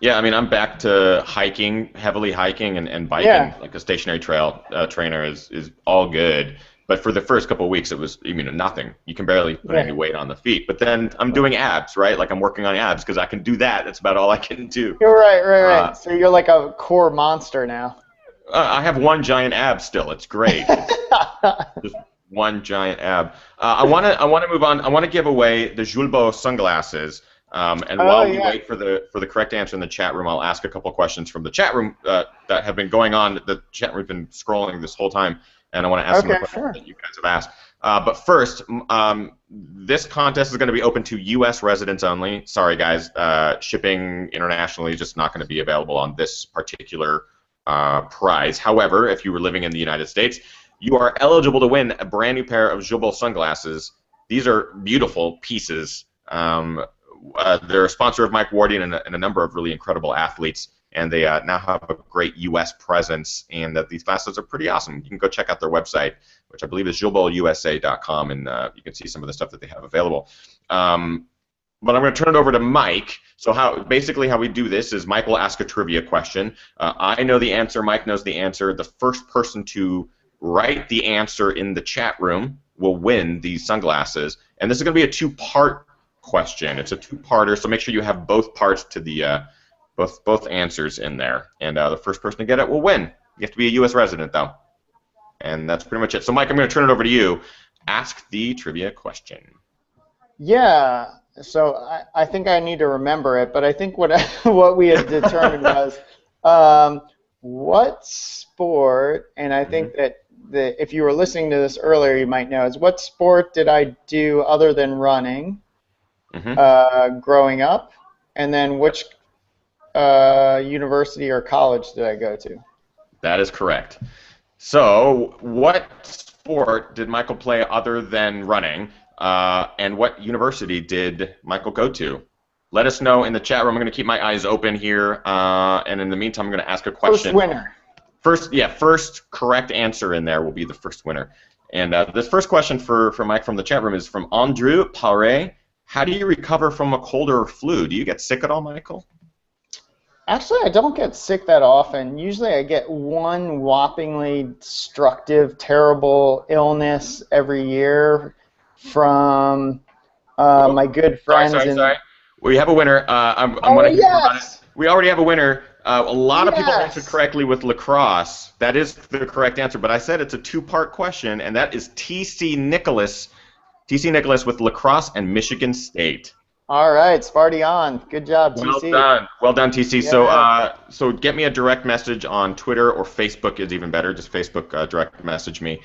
Yeah, I mean, I'm back to hiking, heavily hiking and biking. Yeah, Like a stationary trail trainer is all good. But for the first couple of weeks, it was, nothing. You can barely put any yeah. weight on the feet. But then I'm doing abs, right? Like I'm working on abs because I can do that. That's about all I can do. You're right, right, Uh, right. So you're like a core monster now. I have one giant ab still. It's great. It's just one giant ab. I wanna move on. I want to give away the Julbo sunglasses. And Oh while we yeah. wait for the correct answer in the chat room, I'll ask a couple questions from the chat room that have been going on. The chat room's been scrolling this whole time, and I want to ask some of Okay, the questions sure. that you guys have asked. But first, this contest is going to be open to U.S. residents only. Sorry, guys. Shipping internationally is just not going to be available on this particular prize. However, if you were living in the United States, you are eligible to win a brand new pair of Jubal sunglasses. These are beautiful pieces. They're a sponsor of Mike Wardian and a number of really incredible athletes, and they now have a great U.S. presence, and these glasses are pretty awesome. You can go check out their website, which I believe is jubolusa.com, and you can see some of the stuff that they have available. But I'm going to turn it over to Mike. So basically how we do this is Mike will ask a trivia question. I know the answer. Mike knows the answer. The first person to write the answer in the chat room will win these sunglasses. And this is going to be a two-part question. It's a two-parter, so make sure you have both parts to the both answers in there. And the first person to get it will win. You have to be a U.S. resident, though. And that's pretty much it. So, Mike, I'm going to turn it over to you. Ask the trivia question. Yeah. So I think I need to remember it, but I think what what we had determined was what sport, and I think that if you were listening to this earlier, you might know, is what sport did I do other than running growing up, and then which university or college did I go to? That is correct. So, what sport did Michael play other than running, and what university did Michael go to? Let us know in the chat room. I'm going to keep my eyes open here, and in the meantime, I'm going to ask a question. First winner. First correct answer in there will be the first winner. And this first question for Mike from the chat room is from Andrew Pare. How do you recover from a cold or flu? Do you get sick at all, Michael? Actually, I don't get sick that often. Usually I get one whoppingly destructive, terrible illness every year from my good friends. Sorry. We have a winner. I'm Oh, going to hear more about it. yes! We already have a winner. A lot of people Yes! answered correctly with lacrosse. That is the correct answer, but I said it's a two-part question, and that is T.C. Nicholas. T.C. Nicholas with lacrosse and Michigan State. All right, Sparty on. Good job, Well TC. done. Well done, TC. Yeah. So get me a direct message on Twitter, or Facebook is even better. Just Facebook direct message me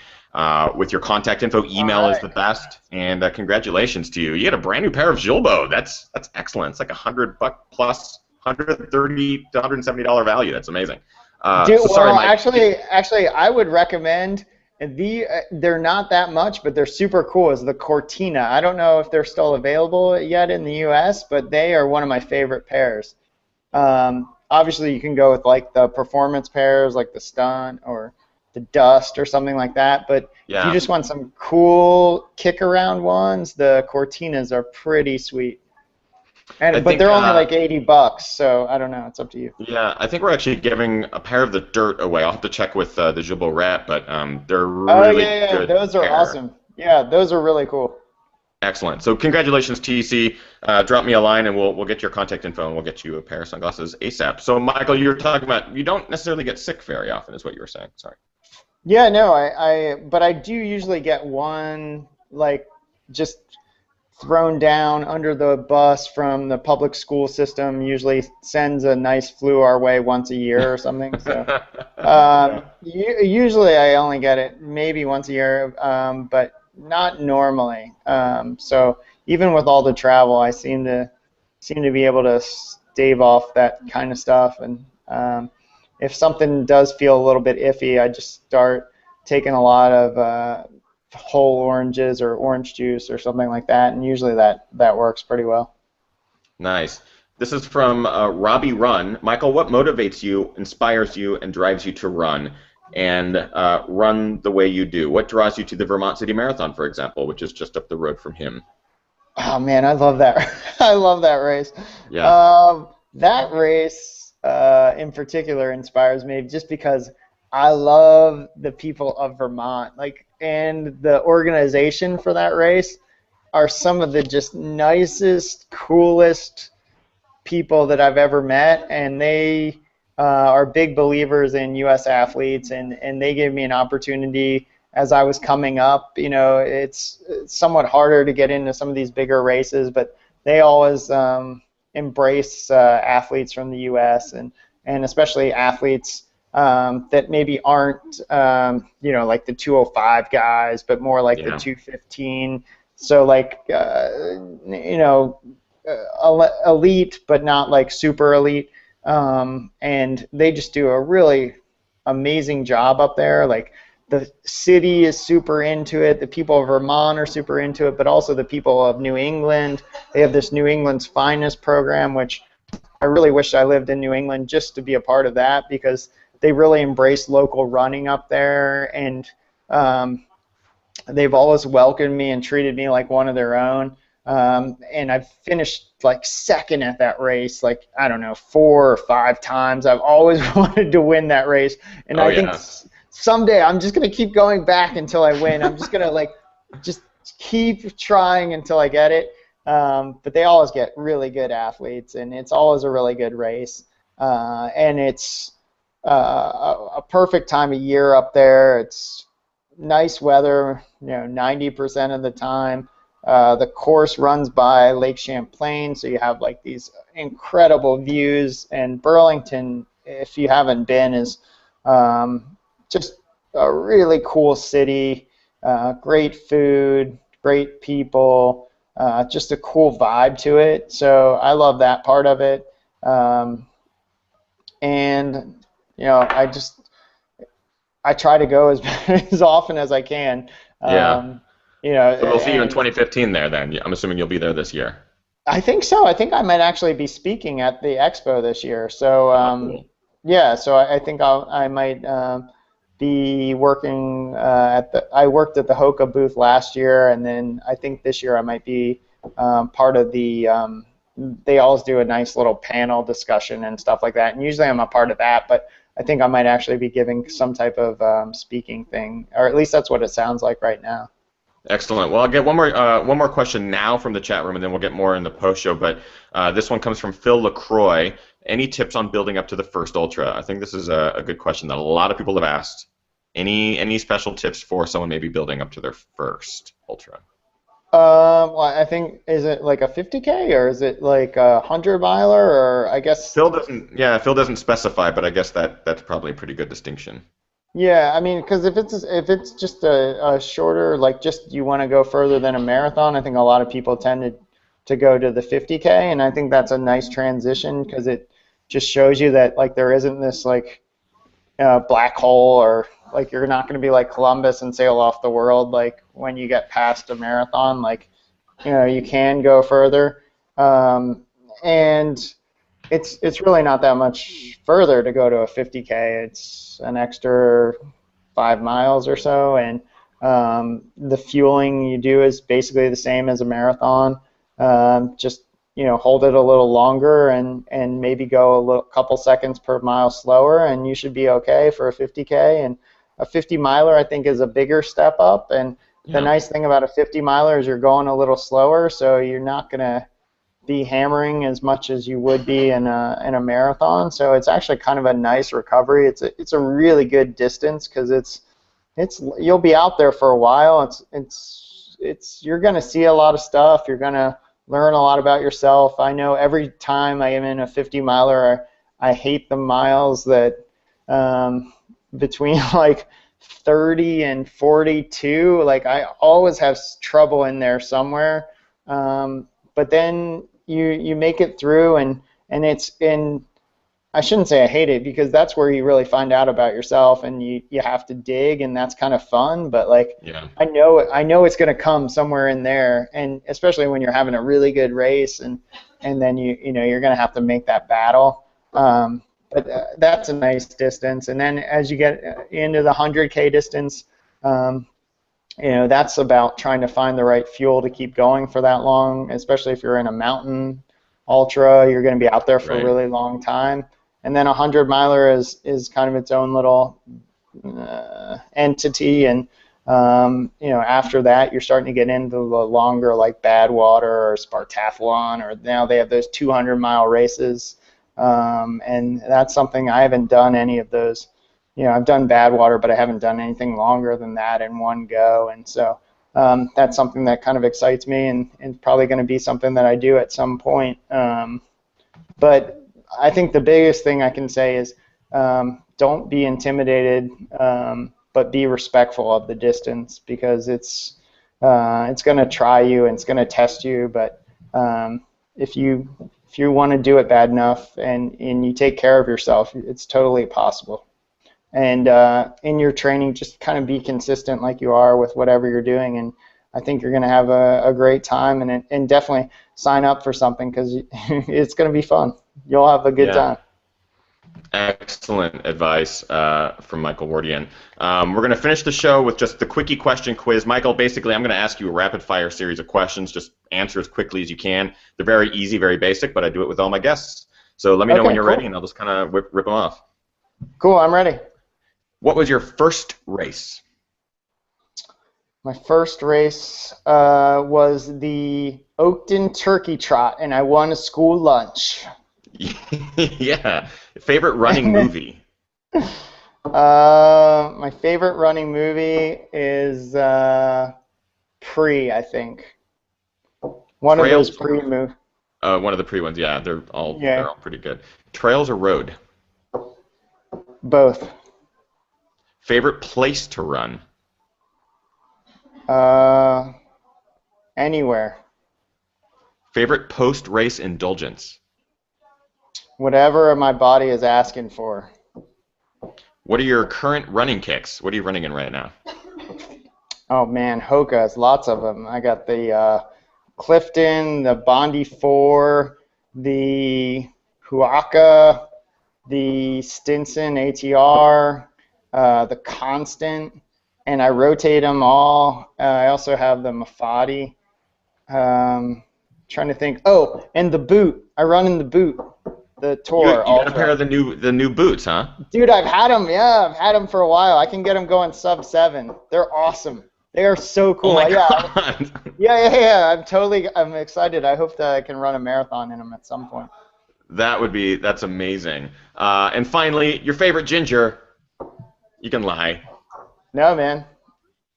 with your contact info. Email is the best. And congratulations to you. You get a brand new pair of Julbo. That's excellent. It's like $100 plus $130 to $170 value. That's amazing. Dude, sorry, Mike. actually, I would recommend they're not that much, but they're super cool. Is the Cortina? I don't know if they're still available yet in the U.S., but they are one of my favorite pairs. Obviously, you can go with like the performance pairs, like the Stunt or the Dust or something like that. But if you just want some cool kick around ones, the Cortinas are pretty sweet. But they're only like $80, so I don't know. It's up to you. Yeah, I think we're actually giving a pair of the Dirt away. I'll have to check with the Julbo rep, but they're really good. Those are awesome. Yeah, those are really cool. Excellent. So congratulations, TC. Drop me a line, and we'll get your contact info, and we'll get you a pair of sunglasses ASAP. So, Michael, you were talking about you don't necessarily get sick very often, is what you were saying. Sorry. Yeah, no, but I do usually get one, like, just thrown down under the bus from the public school system. Usually sends a nice flu our way once a year or something. So usually I only get it maybe once a year, but not normally. So even with all the travel, I seem to be able to stave off that kind of stuff. And if something does feel a little bit iffy, I just start taking a lot of whole oranges or orange juice or something like that, and usually that works pretty well. Nice. This is from Robbie Run. Michael, what motivates you, inspires you, and drives you to run? And run the way you do. What draws you to the Vermont City Marathon, for example, which is just up the road from him? Oh man, I love that. I love that race. Yeah. That race in particular inspires me just because I love the people of Vermont, like, and the organization for that race are some of the just nicest, coolest people that I've ever met, and they are big believers in U.S. athletes, and they gave me an opportunity as I was coming up. You know, it's somewhat harder to get into some of these bigger races, but they always embrace athletes from the U.S. and especially athletes that maybe aren't, like the 205 guys, but more like the 215. So like, elite, but not like super elite. And they just do a really amazing job up there. Like, the city is super into it. The people of Vermont are super into it, but also the people of New England. They have this New England's Finest program, which I really wish I lived in New England just to be a part of that, because they really embrace local running up there, and they've always welcomed me and treated me like one of their own. And I've finished like second at that race, like, I don't know, 4 or 5 times. I've always wanted to win that race, and I think someday I'm just gonna keep going back until I win. I'm just gonna just keep trying until I get it. But they always get really good athletes, and it's always a really good race. And it's a perfect time of year up there. It's nice weather, 90% of the time. The course runs by Lake Champlain, so you have like these incredible views. And Burlington, if you haven't been, is just a really cool city. Great food, great people, just a cool vibe to it. So I love that part of it. And I try to go as often as I can. So we'll see you in 2015 there then. I'm assuming you'll be there this year. I think so. I think I might actually be speaking at the expo this year. So Cool. yeah, so I think I might be working I worked at the Hoka booth last year, and then I think this year I might be part of the they always do a nice little panel discussion and stuff like that, and usually I'm a part of that, but I think I might actually be giving some type of speaking thing, or at least that's what it sounds like right now. Excellent. Well, I'll get one more question now from the chat room, and then we'll get more in the post-show. But this one comes from Phil LaCroix. Any tips on building up to the first ultra? I think this is a good question that a lot of people have asked. Any special tips for someone maybe building up to their first ultra? Well, I think, is it like a 50K, or is it like a 100-miler, or I guess Phil doesn't specify, but I guess that's probably a pretty good distinction. Yeah, I mean, because if it's just a shorter, like, just you want to go further than a marathon, I think a lot of people tend to go to the 50K, and I think that's a nice transition, because it just shows you that, like, there isn't this like black hole, or like you're not going to be like Columbus and sail off the world like when you get past a marathon. Like, you can go further, and it's really not that much further to go to a 50K. It's an extra 5 miles or so, and the fueling you do is basically the same as a marathon. Just hold it a little longer, and maybe go a couple seconds per mile slower, and you should be okay for a 50K. And a 50-miler, I think, is a bigger step up. And the nice thing about a 50-miler is you're going a little slower, so you're not going to be hammering as much as you would be in a marathon. So it's actually kind of a nice recovery. It's a really good distance, because it's you'll be out there for a while. You're going to see a lot of stuff. You're going to learn a lot about yourself. I know every time I am in a 50-miler, I hate the miles that between like 30 and 42. Like, I always have trouble in there somewhere. But then you make it through, and it's in I shouldn't say I hate it because that's where you really find out about yourself and you have to dig and that's kind of fun, but like Yeah. I know it's going to come somewhere in there, and especially when you're having a really good race and then you're going to have to make that battle. But that's a nice distance, and then as you get into the 100K distance, um, that's about trying to find the right fuel to keep going for that long, especially if you're in a mountain ultra, you're going to be out there for a Right. really long time. And then a 100 miler is kind of its own little entity, and after that you're starting to get into the longer like Badwater or Spartathlon, or now they have those 200-mile races, and that's something I haven't done any of those. I've done Badwater, but I haven't done anything longer than that in one go, and so that's something that kind of excites me, and probably going to be something that I do at some point. But I think the biggest thing I can say is don't be intimidated, but be respectful of the distance, because it's going to try you and it's going to test you. But if you want to do it bad enough and you take care of yourself, it's totally possible. And in your training, just kind of be consistent like you are with whatever you're doing, and I think you're going to have a great time, and definitely sign up for something because it's going to be fun. You'll have a good Yeah. time. Excellent advice from Michael Wardian. We're going to finish the show with just the Quickie question quiz. Michael, basically, I'm going to ask you a rapid-fire series of questions. Just answer as quickly as you can. They're very easy, very basic, but I do it with all my guests. So let me know when you're Cool. ready, and I'll just kind of rip them off. Cool, I'm ready. What was your first race? My first race was the Oakton Turkey Trot, and I won a school lunch. Yeah. Favorite running movie? My favorite running movie is Pre, I think. One of those Trails. Pre movies. One of the pre ones. Yeah, they're all pretty good. Trails or road? Both. Favorite place to run? Anywhere. Favorite post-race indulgence? Whatever my body is asking for. What are your current running kicks? What are you running in right now? Oh man, Hoka's, lots of them. I got the Clifton, the Bondi 4, the Huaca, the Stinson ATR, the Constant, and I rotate them all. I also have the Mafati. Trying to think. Oh, and the boot. I run in the boot. The Tour You got a Ultra. pair of the new boots, huh? Dude, I've had them. Yeah, I've had them for a while. I can get them going sub-7. They're awesome. They are so cool. Oh my Yeah, God. yeah. I'm excited. I hope that I can run a marathon in them at some point. That's amazing. And finally, your favorite ginger. You can lie. No, man.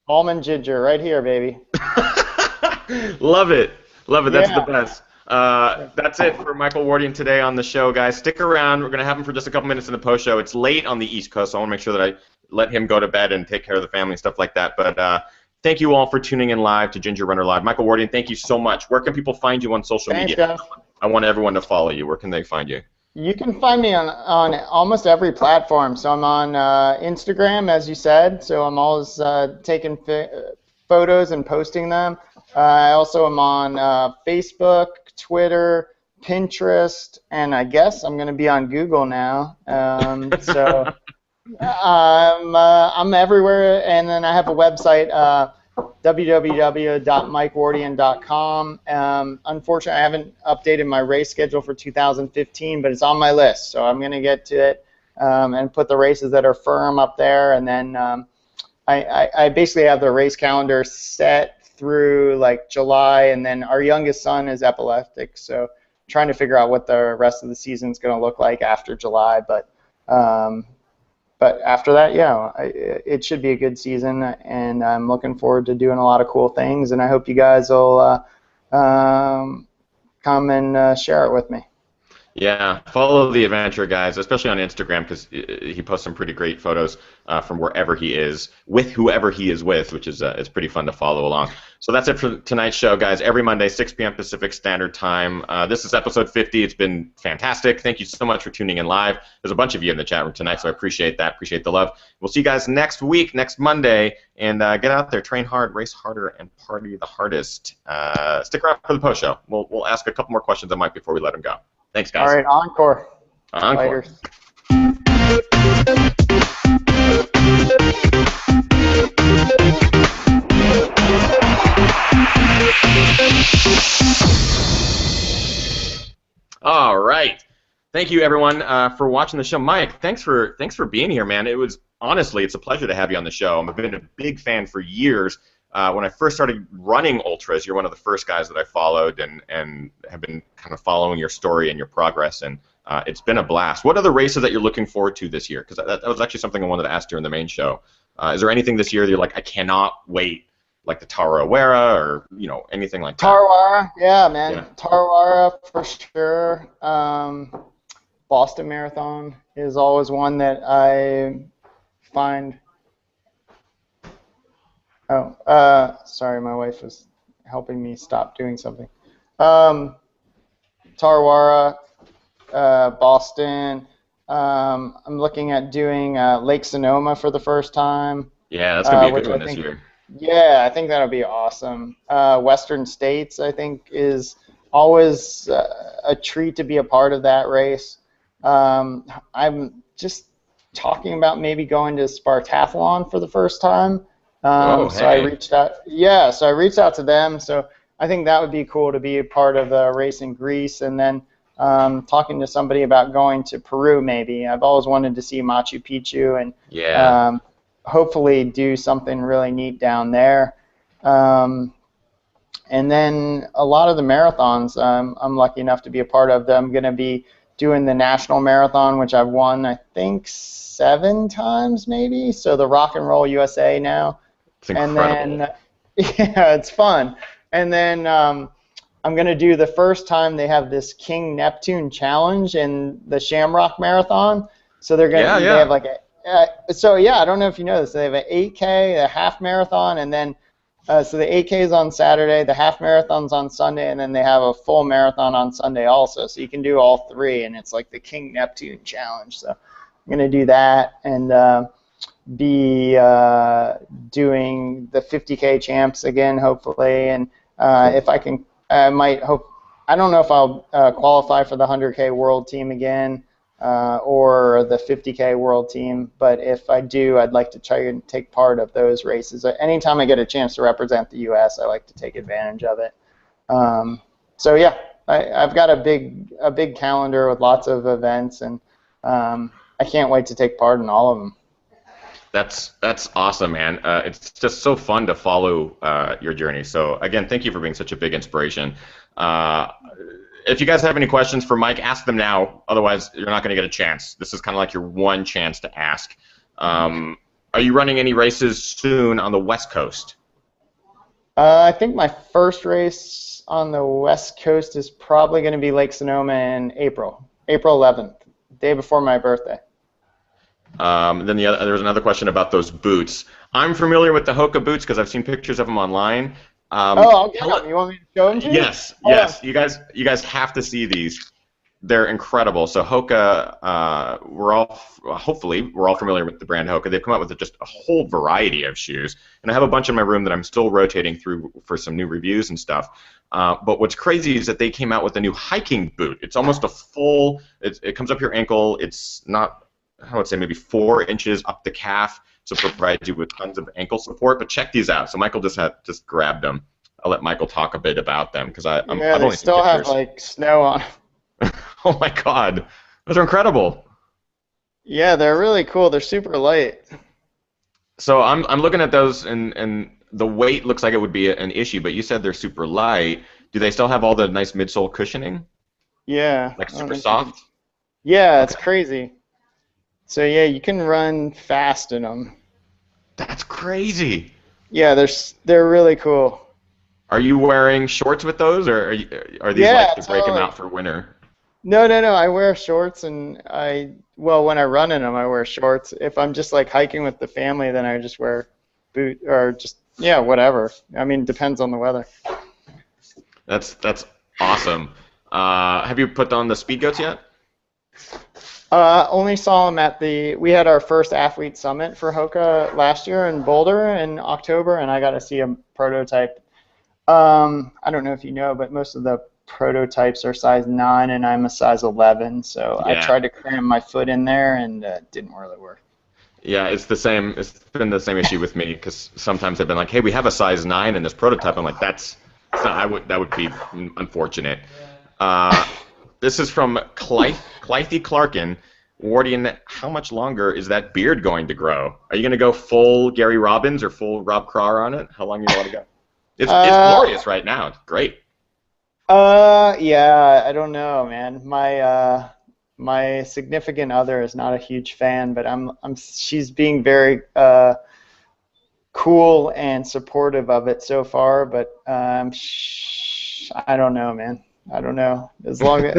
Almond ginger right here, baby. Love it. Love it. That's Yeah. the best. That's it for Michael Wardian today on the show, guys. Stick around. We're going to have him for just a couple minutes in the post show. It's late on the East Coast, so I want to make sure that I let him go to bed and take care of the family and stuff like that. But thank you all for tuning in live to Ginger Runner Live. Michael Wardian, thank you so much. Where can people find you on social Thanks, media? guys. I want everyone to follow you. Where can they find you? You can find me on almost every platform. So I'm on Instagram, as you said. So I'm always taking photos and posting them. I also am on Facebook, Twitter, Pinterest, and I guess I'm going to be on Google now. So I'm everywhere. And then I have a website, www.mikewardian.com. Unfortunately, I haven't updated my race schedule for 2015, but it's on my list, so I'm going to get to it and put the races that are firm up there. And then I basically have the race calendar set through like July, and then our youngest son is epileptic, so trying to figure out what the rest of the season is going to look like after July. But after that, yeah, it should be a good season, and I'm looking forward to doing a lot of cool things, and I hope you guys will come and share it with me. Yeah, follow the adventure guys, especially on Instagram, because he posts some pretty great photos from wherever he is, with whoever he is with, which is it's pretty fun to follow along. So that's it for tonight's show, guys. Every Monday, 6 p.m. Pacific Standard Time. This is episode 50. It's been fantastic. Thank you so much for tuning in live. There's a bunch of you in the chat room tonight, so I appreciate that. Appreciate the love. We'll see you guys next week, next Monday, and get out there, train hard, race harder, and party the hardest. Stick around for the post show. We'll ask a couple more questions of Mike before we let him go. Thanks, guys. All right, encore. Encore. All right. Thank you, everyone, for watching the show. Mike, thanks for being here, man. It was honestly, it's a pleasure to have you on the show. I've been a big fan for years. When I first started running ultras, you're one of the first guys that I followed and have been kind of following your story and your progress, and it's been a blast. What are the races that you're looking forward to this year? Because that was actually something I wanted to ask during the main show. Is there anything this year that you're like, I cannot wait, like the Tarawera or anything like that? Tarawera, yeah, man. Yeah. Tarawera for sure. Boston Marathon is always one that I find. Oh, sorry, my wife was helping me stop doing something. Tarawera, Boston. I'm looking at doing Lake Sonoma for the first time. Yeah, that's going to be a good one this year. Yeah, I think that'll be awesome. Western States, I think, is always a treat to be a part of that race. I'm just talking about maybe going to Spartathlon for the first time. So I reached out. Yeah, so I reached out to them. So I think that would be cool to be a part of the race in Greece, and then talking to somebody about going to Peru. Maybe I've always wanted to see Machu Picchu, and hopefully do something really neat down there. And then a lot of the marathons I'm lucky enough to be a part of. I'm going to be doing the national marathon, which I've won I think 7 times maybe. So the Rock and Roll USA now. It's incredible. And then, yeah, it's fun. And then I'm going to do the first time they have this King Neptune Challenge in the Shamrock Marathon. So they're going to they have like I don't know if you know this. They have an 8K, a half marathon, and then so the 8K is on Saturday, the half marathon's on Sunday, and then they have a full marathon on Sunday also. So you can do all 3, and it's like the King Neptune Challenge. So I'm going to do that and be doing the 50K champs again, hopefully. And if I can, I might hope. I don't know if I'll qualify for the 100K world team again or the 50K world team. But if I do, I'd like to try and take part of those races. Anytime I get a chance to represent the U.S., I like to take advantage of it. So yeah, I've got a big calendar with lots of events, and I can't wait to take part in all of them. That's awesome, man. It's just so fun to follow your journey. So again, thank you for being such a big inspiration. If you guys have any questions for Mike, ask them now. Otherwise, you're not going to get a chance. This is kind of like your one chance to ask. Are you running any races soon on the West Coast? I think my first race on the West Coast is probably going to be Lake Sonoma in April 11th, day before my birthday. Then there was another question about those boots. I'm familiar with the Hoka boots because I've seen pictures of them online. I'll get them. You want me to show them to you? Yes, yes. You guys have to see these. They're incredible. So Hoka, hopefully we're all familiar with the brand Hoka. They've come out with just a whole variety of shoes, and I have a bunch in my room that I'm still rotating through for some new reviews and stuff. But what's crazy is that they came out with a new hiking boot. It's almost a full. It comes up your ankle. It's not. I would say maybe 4 inches up the calf, so it provides you with tons of ankle support. But check these out. So Michael just grabbed them. I'll let Michael talk a bit about them because I've only seen still have like snow on. Oh my God, those are incredible. Yeah, they're really cool. They're super light. So I'm looking at those, and the weight looks like it would be an issue. But you said they're super light. Do they still have all the nice midsole cushioning? Yeah. Like super soft? Yeah, it's crazy. So yeah, you can run fast in them. That's crazy. Yeah, they're really cool. Are you wearing shorts with those, or are these like to break them out for winter? No, no, no. I wear shorts, and well, when I run in them, I wear shorts. If I'm just like hiking with the family, then I just wear or just, yeah, whatever. I mean, depends on the weather. That's awesome. Have you put on the speed goats yet? Only saw him we had our first athlete summit for Hoka last year in Boulder in October, and I got to see a prototype. I don't know if you know, but most of the prototypes are size 9, and I'm a size 11, so I Yeah. tried to cram my foot in there, and it didn't really work. Yeah, it's the same. It's been the same issue with me because sometimes I've been like, "Hey, we have a size 9 in this prototype." I'm like, "That's not, that would be unfortunate." Uh, this is from Clythe Clarkin. Wardian, how much longer is that beard going to grow? Are you going to go full Gary Robbins or full Rob Craw on it? How long do you want to go? It's glorious right now. It's great. Yeah, I don't know, man. My significant other is not a huge fan, but she's being very cool and supportive of it so far, but I don't know, man. I don't know. As long as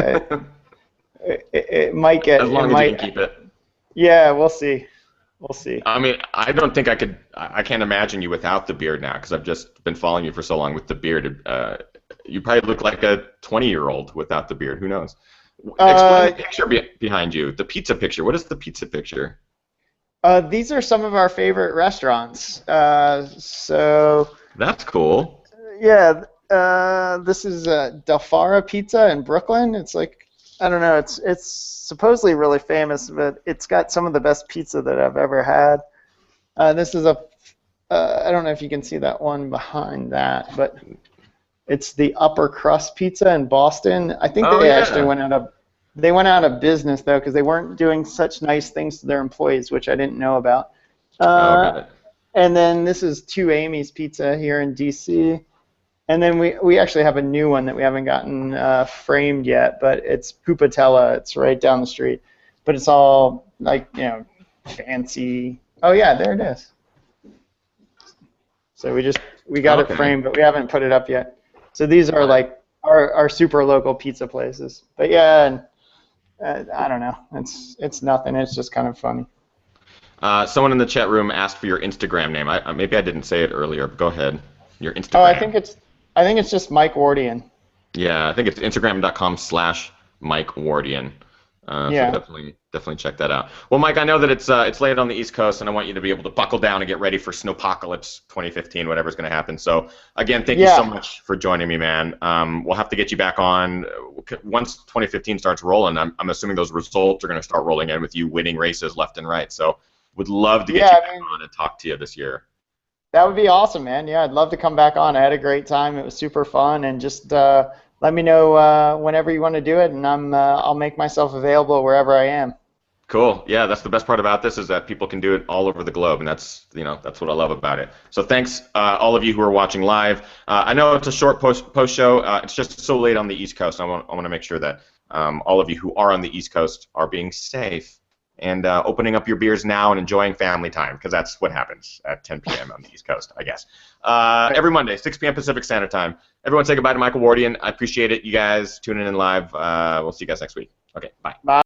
it might As it long as you can might, keep it. yeah, we'll see. We'll see. I mean, I don't think I could. I can't imagine you without the beard now because I've just been following you for so long with the beard. You probably look like a 20-year-old without the beard. Who knows? Explain Uh, the picture behind you. The pizza picture. What is the pizza picture? these are some of our favorite restaurants. So That's cool. yeah, this is Delfara Pizza in Brooklyn. It's like, I don't know. It's supposedly really famous, but it's got some of the best pizza that I've ever had. This is I don't know if you can see that one behind that, but it's the Upper Crust Pizza in Boston. I think Oh they actually yeah. went out of business though because they weren't doing such nice things to their employees, which I didn't know about. Oh, got Uh, it. and then this is Two Amy's Pizza here in DC. And then we actually have a new one that we haven't gotten framed yet, but it's Pupatella. It's right down the street, but it's all like, fancy. Oh yeah, there it is. So we got it Okay. framed, but we haven't put it up yet. So these are Right. like our super local pizza places. But yeah, and, I don't know. It's nothing. It's just kind of funny. Someone in the chat room asked for your Instagram name. Maybe I didn't say it earlier, but go ahead. Your Oh, Instagram. I think it's just Mike Wardian. Yeah, I think it's Instagram.com/Mike Wardian. So Yeah. definitely check that out. Well, Mike, I know that it's late on the East Coast, and I want you to be able to buckle down and get ready for Snowpocalypse 2015, whatever's going to happen. So again, thank you so Yeah. much for joining me, man. We'll have to get you back on once 2015 starts rolling. I'm assuming those results are going to start rolling in with you winning races left and right. So would love to get you Yeah, I back mean, on and talk to you this year. that would be awesome, man. Yeah, I'd love to come back on. I had a great time. It was super fun, and just let me know whenever you want to do it, and I'll make myself available wherever I am. Cool. Yeah, that's the best part about this is that people can do it all over the globe, and that's what I love about it. So thanks, all of you who are watching live. I know it's a short post show. It's just so late on the East Coast. I want to make sure that all of you who are on the East Coast are being safe and opening up your beers now and enjoying family time because that's what happens at 10 p.m. on the East Coast, I guess. Right. Every Monday, 6 p.m. Pacific Standard Time. Everyone say goodbye to Michael Wardian. I appreciate it, you guys tuning in live. We'll see you guys next week. Okay, bye. Bye.